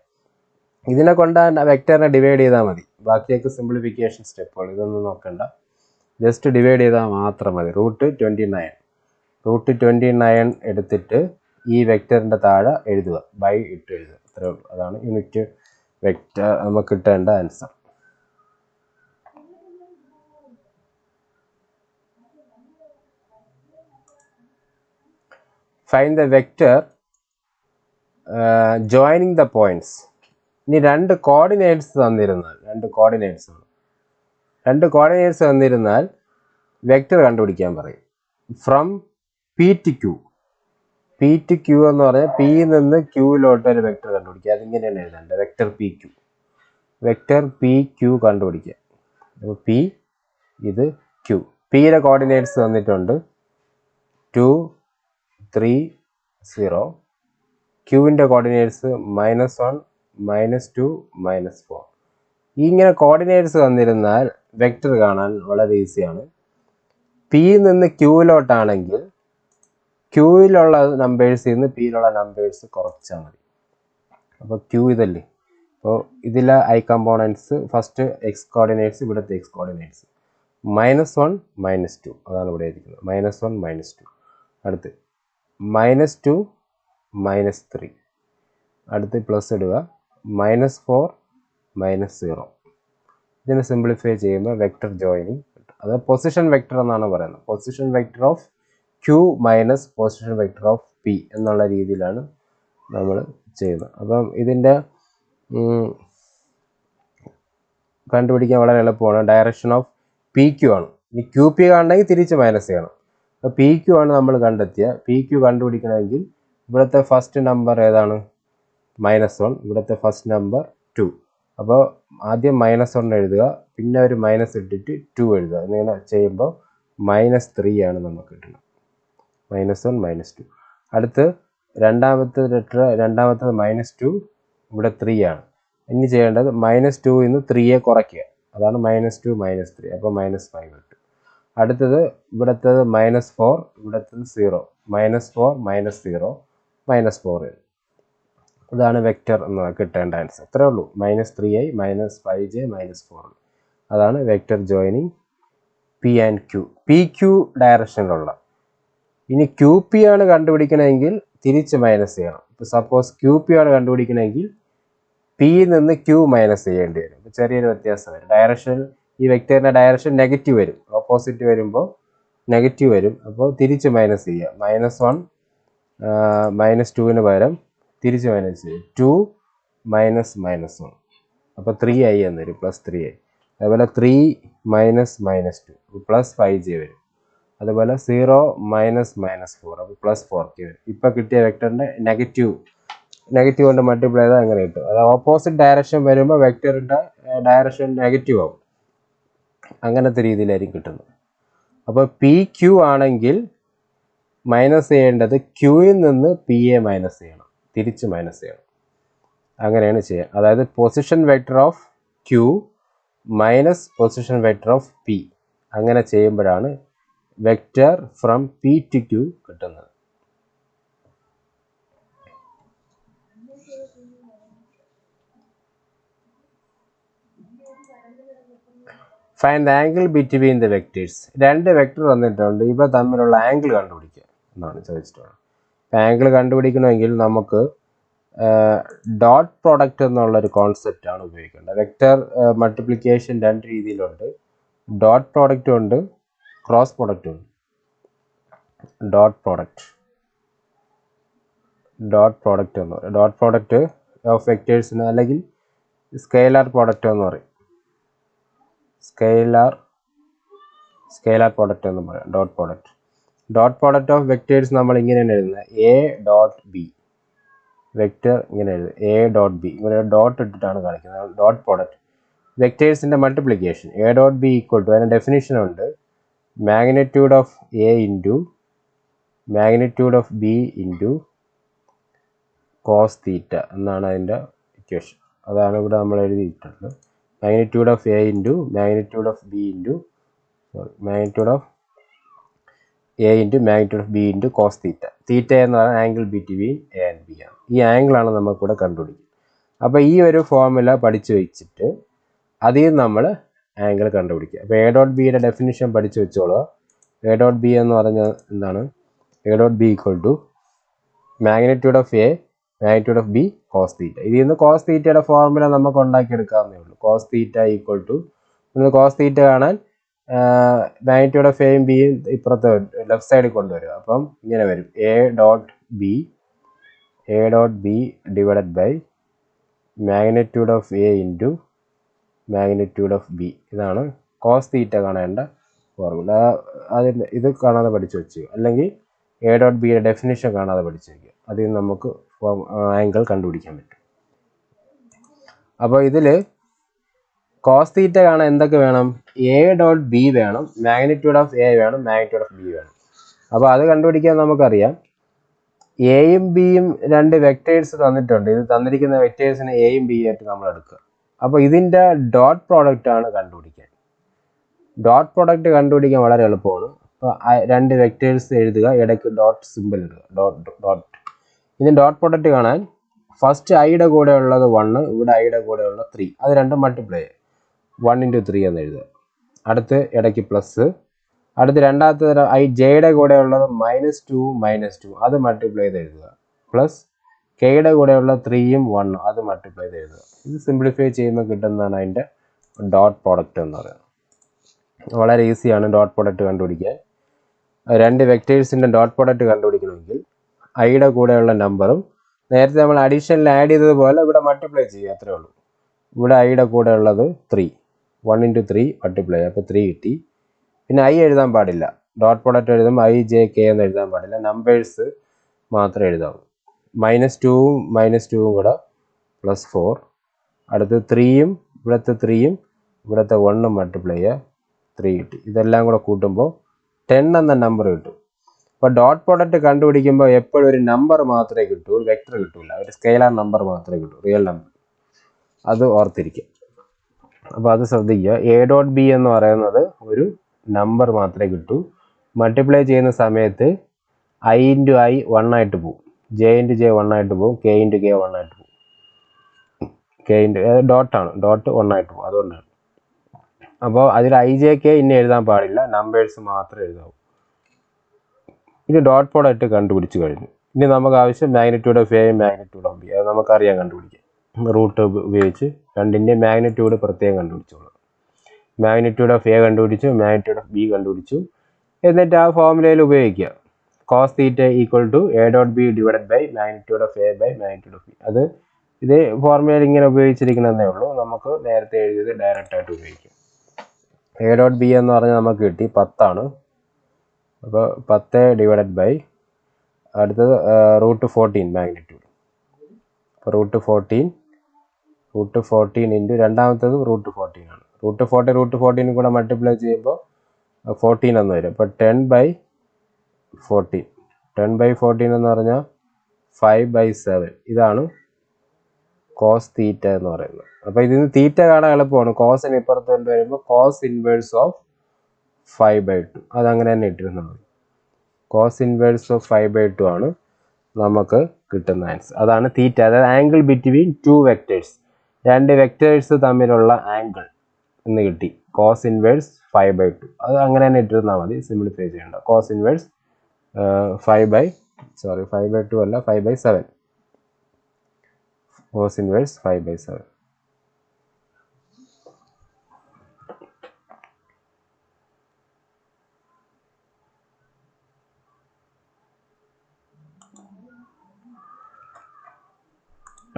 ഇതിനെ കൊണ്ട് വെക്റ്ററിനെ ഡിവൈഡ് ചെയ്താൽ മതി. ബാക്കിയൊക്കെ സിംപ്ലിഫിക്കേഷൻ സ്റ്റെപ്പുകൾ. ഇതൊന്നും നോക്കണ്ട. ജസ്റ്റ് ഡിവൈഡ് ചെയ്താൽ മാത്രം മതി. √29. √29 എടുത്തിട്ട് ഈ വെക്റ്ററിൻ്റെ താഴെ എഴുതുക. ബൈ ഇട്ട് എഴുതുക. അത്രേ ഉള്ളൂ. അതാണ് യൂണിറ്റ് വെക്റ്റർ നമുക്ക് കിട്ടേണ്ട answer. Find the vector joining the points. ഇനി രണ്ട് കോർഡിനേറ്റ്സ് തന്നിരുന്നാൽ വെക്റ്റർ കണ്ടുപിടിക്കാൻ പറയും. From P to Q. P to Q എന്ന് പറഞ്ഞാൽ പി നിന്ന് ക്യൂയിലോട്ട് ഒരു വെക്റ്റർ കണ്ടുപിടിക്കുക. അതിങ്ങനെയാണ് എഴുതേണ്ടത്. വെക്റ്റർ പി ക്യൂ കണ്ടുപിടിക്കുക. അപ്പോൾ പി ഇത് ക്യൂ. പിയുടെ കോർഡിനേറ്റ്സ് തന്നിട്ടുണ്ട് 2 3 0. ക്യൂവിൻ്റെ കോർഡിനേറ്റ്സ് -1 -2 -4. ഇങ്ങനെ കോർഡിനേറ്റ്സ് തന്നിരുന്നാൽ വെക്റ്റർ കാണാൻ വളരെ ഈസിയാണ്. പി നിന്ന് ക്യൂയിലോട്ടാണെങ്കിൽ ക്യൂയിലുള്ള നമ്പേഴ്സിൽ നിന്ന് പിയിലുള്ള നമ്പേഴ്സ് കുറച്ചാൽ മതി. അപ്പോൾ ക്യൂ ഇതല്ലേ. അപ്പോൾ ഇതിലെ I components first X coordinates, ഇവിടുത്തെ എക്സ് കോർഡിനേറ്റ്സ് -1 -2 അതാണ് ഇവിടെ ഇരിക്കുന്നത്. -1 -2. അടുത്ത് -2 -3. അടുത്ത് പ്ലസ് ഇടുക. -4 -0. ഇതിനെ സിംപ്ലിഫൈ ചെയ്യുമ്പോൾ വെക്റ്റർ ജോയിനിങ് കിട്ടും. അത് പൊസിഷൻ വെക്റ്റർ എന്നാണ് പറയുന്നത്. Position vector of Q minus position vector of P എന്നുള്ള രീതിയിലാണ് നമ്മൾ ചെയ്യുന്നത്. അപ്പം ഇതിൻ്റെ കണ്ടുപിടിക്കാൻ വളരെ എളുപ്പമാണ്. ഡയറക്ഷൻ ഓഫ് പി ക്യൂ ആണ്. ഇനി ക്യൂ പി കാണണമെങ്കിൽ തിരിച്ച് മൈനസ് ചെയ്യണം. അപ്പോൾ പി ക്യൂ ആണ് നമ്മൾ കണ്ടെത്തിയ. പി ക്യൂ കണ്ടുപിടിക്കണമെങ്കിൽ ഇവിടുത്തെ ഫസ്റ്റ് നമ്പർ ഏതാണ്? -1. ഇവിടുത്തെ ഫസ്റ്റ് നമ്പർ 2. അപ്പോൾ ആദ്യം -1 എഴുതുക, പിന്നെ ഒരു മൈനസ് ഇട്ടിട്ട് 2 എഴുതുക. ഇങ്ങനെ ചെയ്യുമ്പോൾ -3 ആണ് നമുക്ക് കിട്ടുന്നത്. -1 -2. അടുത്ത് രണ്ടാമത്തെ -2, ഇവിടെ 3 ആണ്. ഇനി ചെയ്യേണ്ടത് -2 നിന്ന് 3യെ കുറയ്ക്കുക. അതാണ് -2 -3. അപ്പോൾ -5 കിട്ടും. അടുത്തത് ഇവിടുത്തത് -4, ഇവിടുത്തത് 0. -4 -0 -4. ഇതാണ് വെക്റ്റർ എന്ന് കിട്ടേണ്ട ആൻസർ. അത്രേ ഉള്ളൂ. -3i -5j -4. അതാണ് vector joining P and Q. P Q ഡയറക്ഷനിലുള്ള. ഇനി ക്യൂ പി ആണ് കണ്ടുപിടിക്കണമെങ്കിൽ തിരിച്ച് മൈനസ് ചെയ്യണം. ഇപ്പോൾ സപ്പോസ് ക്യൂ പി ആണ് കണ്ടുപിടിക്കണമെങ്കിൽ പിയിൽ നിന്ന് ക്യൂ മൈനസ് ചെയ്യേണ്ടി വരും. ഇപ്പോൾ ചെറിയൊരു വ്യത്യാസം വരും. ഡയറക്ഷൻ, ഈ വെക്റ്ററിൻ്റെ ഡയറക്ഷൻ നെഗറ്റീവ് വരും. ഓപ്പോസിറ്റ് വരുമ്പോൾ നെഗറ്റീവ് വരും. അപ്പോൾ തിരിച്ച് മൈനസ് ചെയ്യുക. -1 -2ന് പകരം തിരിച്ച് മൈനസ് ചെയ്യും. 2 -1. അപ്പോൾ 3i എന്ന് വരും. +3i. അതുപോലെ 3 -2 +5j വരും. അതുപോലെ 0 -4 അപ്പോൾ +4k വരും. ഇപ്പോൾ കിട്ടിയ വെക്റ്ററിൻ്റെ നെഗറ്റീവ് കൊണ്ട് മൾട്ടിപ്ലൈ ചെയ്താൽ അങ്ങനെ കിട്ടും. അത് ഓപ്പോസിറ്റ് ഡയറക്ഷൻ വരുമ്പോൾ വെക്റ്ററിൻ്റെ ഡയറക്ഷൻ നെഗറ്റീവ് ആവും. അങ്ങനത്തെ രീതിയിലായിരിക്കും കിട്ടുന്നത്. അപ്പോൾ പി ക്യൂ ആണെങ്കിൽ മൈനസ് ചെയ്യേണ്ടത് ക്യൂയിൽ നിന്ന് പി എ മൈനസ് ചെയ്യണം. തിരിച്ച് മൈനസ് ചെയ്യണം. അങ്ങനെയാണ് ചെയ്യുക. അതായത് position vector of Q minus position vector of P. അങ്ങനെ ചെയ്യുമ്പോഴാണ് vector from P to Q കിട്ടുന്നത്. Find the angle between the vectors. രണ്ട് വെക്റ്റർ തന്നിട്ടുണ്ട്. ഇവ തമ്മിലുള്ള ആംഗിൾ കണ്ടുപിടിക്കുക എന്നാണ് ചോദിച്ചിട്ടുള്ളത്. ആംഗിൾ കണ്ടുപിടിക്കണമെങ്കിൽ നമുക്ക് ഡോട്ട് പ്രോഡക്റ്റ് എന്നുള്ളൊരു കോൺസെപ്റ്റാണ് ഉപയോഗിക്കേണ്ടത്. വെക്റ്റർ മൾട്ടിപ്ലിക്കേഷൻ രണ്ട് രീതിയിലുണ്ട്. ഡോട്ട് പ്രോഡക്റ്റും ഉണ്ട്, ക്രോസ് പ്രോഡക്റ്റും ഉണ്ട്. ഡോട്ട് പ്രോഡക്റ്റ് എന്ന് പറയും. ഡോട്ട് പ്രോഡക്റ്റ് ഓഫ് വെക്റ്റേഴ്സിന് അല്ലെങ്കിൽ സ്കെയിലാർ പ്രോഡക്റ്റ് എന്ന് പറയും. സ്കെയിലാർ പ്രോഡക്റ്റ് എന്ന് പറയാം. ഡോട്ട് പ്രോഡക്റ്റ് ഓഫ് വെക്റ്റേഴ്സ് നമ്മൾ ഇങ്ങനെയാണ് എഴുതുന്നത്. A dot B. വെക്റ്റർ ഇങ്ങനെ എഴുതും. A dot B. ഇങ്ങനെ ഡോട്ട് ഇട്ടിട്ടാണ് കാണിക്കുന്നത്. ഡോട്ട് പ്രോഡക്റ്റ് വെക്റ്റേഴ്സിൻ്റെ multiplication. A dot B equal to, അതിന് ഡെഫിനിഷൻ ഉണ്ട്. Magnitude of A into magnitude of B into cos theta എന്നാണ് അതിൻ്റെ ഇക്വേഷൻ. അതാണ് ഇവിടെ നമ്മൾ എഴുതിയിട്ടുള്ളത്. Magnitude of A into magnitude of B into magnitude of A into magnitude of B into cos theta. Theta എന്ന് പറയുന്നത് angle between A and B ആണ്. ഈ ആംഗിളാണ് നമുക്കിവിടെ കണ്ടുപിടിക്കുന്നത്. അപ്പോൾ ഈ ഒരു ഫോർമുല പഠിച്ചു വെച്ചിട്ട് അതിൽ നമ്മൾ ആംഗിൾ കണ്ടുപിടിക്കുക. അപ്പോൾ എ ഡോട്ട് ബിയുടെ ഡെഫിനിഷൻ പഠിച്ചു വെച്ചോളുക. എ ഡോട്ട് ബി എന്ന് പറഞ്ഞാൽ എന്താണ്? A dot B equal to magnitude of A magnitude of B cos theta. ഇതിൽ നിന്ന് കോസ് തീറ്റയുടെ ഫോർമുല നമുക്ക് ഉണ്ടാക്കിയെടുക്കാവുന്നേ ഉള്ളൂ. Cos theta equal to, cos theta കാണാൻ മാഗ്നിറ്റ്യൂഡ് ഓഫ് എയും ബിയും ഇപ്പുറത്തെ ലെഫ്റ്റ് സൈഡിൽ കൊണ്ടുവരിക. അപ്പം ഇങ്ങനെ വരും. A dot B divided by magnitude of A into magnitude of B. ഇതാണ് കോസ് തീറ്റ കാണേണ്ട ഫോർമുല. അതിൻ്റെ ഇത് കാണാതെ പഠിച്ചു വെച്ചു, അല്ലെങ്കിൽ എ ഡോട്ട് ബിയുടെ ഡെഫിനിഷൻ കാണാതെ പഠിച്ചു വയ്ക്കുക. അതിൽ നിന്ന് നമുക്ക് ആംഗിൾ കണ്ടുപിടിക്കാൻ പറ്റും. അപ്പോൾ ഇതിൽ കോസ് തീറ്റ കാണാൻ എന്തൊക്കെ വേണം? എ ഡോട്ട് ബി വേണം, മാഗ്നിറ്റ്യൂഡ് ഓഫ് എ വേണം, മാഗ്നിറ്റ്യൂഡ് ഓഫ് ബി വേണം. അപ്പോൾ അത് കണ്ടുപിടിക്കാൻ നമുക്കറിയാം, എയും ബിയും രണ്ട് വെക്റ്റേഴ്സ് തന്നിട്ടുണ്ട്. ഇത് തന്നിരിക്കുന്ന വെക്റ്റേഴ്സിനെ എയും ബിയും ആയിട്ട് നമ്മൾ എടുക്കുക. അപ്പോൾ ഇതിൻ്റെ ഡോട്ട് പ്രോഡക്റ്റ് ആണ് കണ്ടുപിടിക്കാൻ. ഡോട്ട് പ്രോഡക്റ്റ് കണ്ടുപിടിക്കാൻ വളരെ എളുപ്പമാണ്. അപ്പോൾ രണ്ട് വെക്റ്റേഴ്സ് എഴുതുക, ഇടയ്ക്ക് ഡോട്ട് സിമ്പിൾ ഇടുക, ഡോട്ട്. ഇനി ഡോട്ട് പ്രോഡക്റ്റ് കാണാൻ ഫസ്റ്റ് ഐയുടെ കൂടെ ഉള്ളത് 1, ഇവിടെ ഐയുടെ കൂടെ ഉള്ള 3, അത് രണ്ടും മൾട്ടിപ്ലൈ 1 × 3 എന്ന് എഴുതുക. അടുത്ത് ഇടയ്ക്ക് പ്ലസ്, അടുത്ത് രണ്ടാമത്തെ തരം ജെയുടെ കൂടെ ഉള്ളത് -2 അത് മൾട്ടിപ്ലൈ ചെയ്ത് എഴുതുക, പ്ലസ് കെയുടെ കൂടെയുള്ള 3ഉം 1ഉം അത് മൾട്ടിപ്ലൈ ചെയ്ത് എഴുതുക. ഇത് സിംപ്ലിഫൈ ചെയ്യുമ്പോൾ കിട്ടുന്നതാണ് അതിൻ്റെ ഡോട്ട് പ്രോഡക്റ്റ് എന്ന് പറയുന്നത്. വളരെ ഈസിയാണ് ഡോട്ട് പ്രോഡക്റ്റ് കണ്ടുപിടിക്കാൻ. രണ്ട് വെക്റ്റേഴ്സിൻ്റെ ഡോട്ട് പ്രോഡക്റ്റ് കണ്ടുപിടിക്കണമെങ്കിൽ ഐയുടെ കൂടെയുള്ള നമ്പറും നേരത്തെ നമ്മൾ അഡീഷനിൽ ആഡ് ചെയ്തതുപോലെ ഇവിടെ മൾട്ടിപ്ലൈ ചെയ്യുക, അത്രേ ഉള്ളൂ. ഇവിടെ ഐയുടെ കൂടെ ഉള്ളത് 3, 1 × 3 മൾട്ടിപ്ലൈ, അപ്പോൾ 3 കിട്ടി. പിന്നെ ഐ എഴുതാൻ പാടില്ല, ഡോട്ട് പ്രോഡക്റ്റ് എഴുതുമ്പോൾ ഐ ജെ കെ എന്ന് എഴുതാൻ പാടില്ല, നമ്പേഴ്സ് മാത്രമേ എഴുതാവൂ. -2ഉം -2ഉം കൂടെ +4, അടുത്ത് 3ഉം ഇവിടുത്തെ 3ഉം ഇവിടുത്തെ 1ഉം മൾട്ടിപ്ലൈ ചെയ്യുക, 3 കിട്ടി. ഇതെല്ലാം കൂടെ കൂട്ടുമ്പോൾ 10 എന്ന നമ്പർ കിട്ടും. അപ്പോൾ ഡോട്ട് പ്രോഡക്റ്റ് കണ്ടുപിടിക്കുമ്പോൾ എപ്പോഴും ഒരു നമ്പർ മാത്രമേ കിട്ടൂ, ഒരു വെക്ടർ കിട്ടില്ല, ഒരു സ്കെയിലാർ നമ്പർ മാത്രമേ കിട്ടൂ, റിയൽ നമ്പർ. അത് ഓർത്തിരിക്കുക. അപ്പോൾ അത് ശ്രദ്ധിക്കുക. എ ഡോട്ട് ബി എന്ന് പറയുന്നത് ഒരു നമ്പർ മാത്രമേ കിട്ടൂ. മൾട്ടിപ്ലൈ ചെയ്യുന്ന സമയത്ത് ഐ × ഐ 1 ആയിട്ട് പോകും, ജെ × ജെ 1 ആയിട്ട് പോകും, കെ × കെ 1 ആയിട്ട് പോകും. ഡോട്ടാണ്, ഡോട്ട് 1 ആയിട്ട് പോകും, അതുകൊണ്ടാണ്. അപ്പോൾ അതിൽ ഐ ജെ കെ ഇനി എഴുതാൻ പാടില്ല, നമ്പേഴ്സ് മാത്രമേ എഴുതാവൂ. ഇത് ഡോട്ട് പ്രോഡക്റ്റ് കണ്ടുപിടിച്ച് കഴിഞ്ഞു. ഇനി നമുക്ക് ആവശ്യം മാഗ്നിറ്റ്യൂഡ് ഓഫ് എയും മാഗ്നിറ്റ്യൂഡ് ഓഫ് ബി. അത് നമുക്കറിയാം കണ്ടുപിടിക്കാം. റൂട്ട് ഉപയോഗിച്ച് രണ്ടിൻ്റെ മാഗ്നിറ്റ്യൂഡ് പ്രത്യേകം കണ്ടുപിടിച്ചോളൂ. മാഗ്നിറ്റ്യൂഡ് ഓഫ് എ കണ്ടുപിടിച്ചു, മാഗ്നിറ്റ്യൂഡ് ഓഫ് ബി കണ്ടുപിടിച്ചു. എന്നിട്ട് ആ ഫോർമുലയിൽ ഉപയോഗിക്കുക. Cos theta equal to A dot B divided by magnitude of A by magnitude of B. അത് ഇത് ഫോർമുലയിൽ ഇങ്ങനെ ഉപയോഗിച്ചിരിക്കണമെന്നേ ഉള്ളൂ. നമുക്ക് നേരത്തെ എഴുതിയത് ഡയറക്റ്റ് ആയിട്ട് ഉപയോഗിക്കും. എ ഡോട്ട് ബി എന്ന് പറഞ്ഞാൽ നമുക്ക് കിട്ടി 10 ആണ്. അപ്പോൾ 10 ഡിവൈഡഡ് ബൈ അടുത്തത് √14 മാഗ്നിറ്റ്യൂഡ്. അപ്പോൾ √14 ഇൻറ്റു രണ്ടാമത്തത് √14 ആണ്. √14 കൂടെ മൾട്ടിപ്ലൈ ചെയ്യുമ്പോൾ 14 എന്ന് വരും. അപ്പോൾ 10/14. 10/14 എന്ന് പറഞ്ഞാൽ 5/7. ഇതാണ് കോസ് തീറ്റ എന്ന് പറയുന്നത്. അപ്പോൾ ഇതിന് തീറ്റ കാണാൻ എളുപ്പമാണ്. കോസിന് ഇപ്പുറത്ത് കൊണ്ട് വരുമ്പോൾ കോസ് ഇൻവേഴ്സ് ഓഫ് 5/2. അതങ്ങനെ തന്നെ ഇട്ടിരുന്നത്. കോസ് ഇൻവേഴ്സ് ഓഫ് 5/2 ആണ് നമുക്ക് കിട്ടുന്ന ആൻസർ. അതാണ് തീറ്റ, അതായത് ആംഗിൾ ബിറ്റ്വീൻ 2 വെക്റ്റേഴ്സ്. രണ്ട് വെക്റ്റേഴ്സ് തമ്മിലുള്ള ആംഗിൾ എന്ന് കിട്ടി. Cos inverse 5/2. അത് അങ്ങനെ തന്നെ ഇട്ടിരുന്നാൽ മതി, സിംപ്ലിഫൈ ചെയ്യേണ്ട. കോസ് ഇൻവേഴ്സ് 5/2 അല്ല, 5/7. Cos inverse 5/7.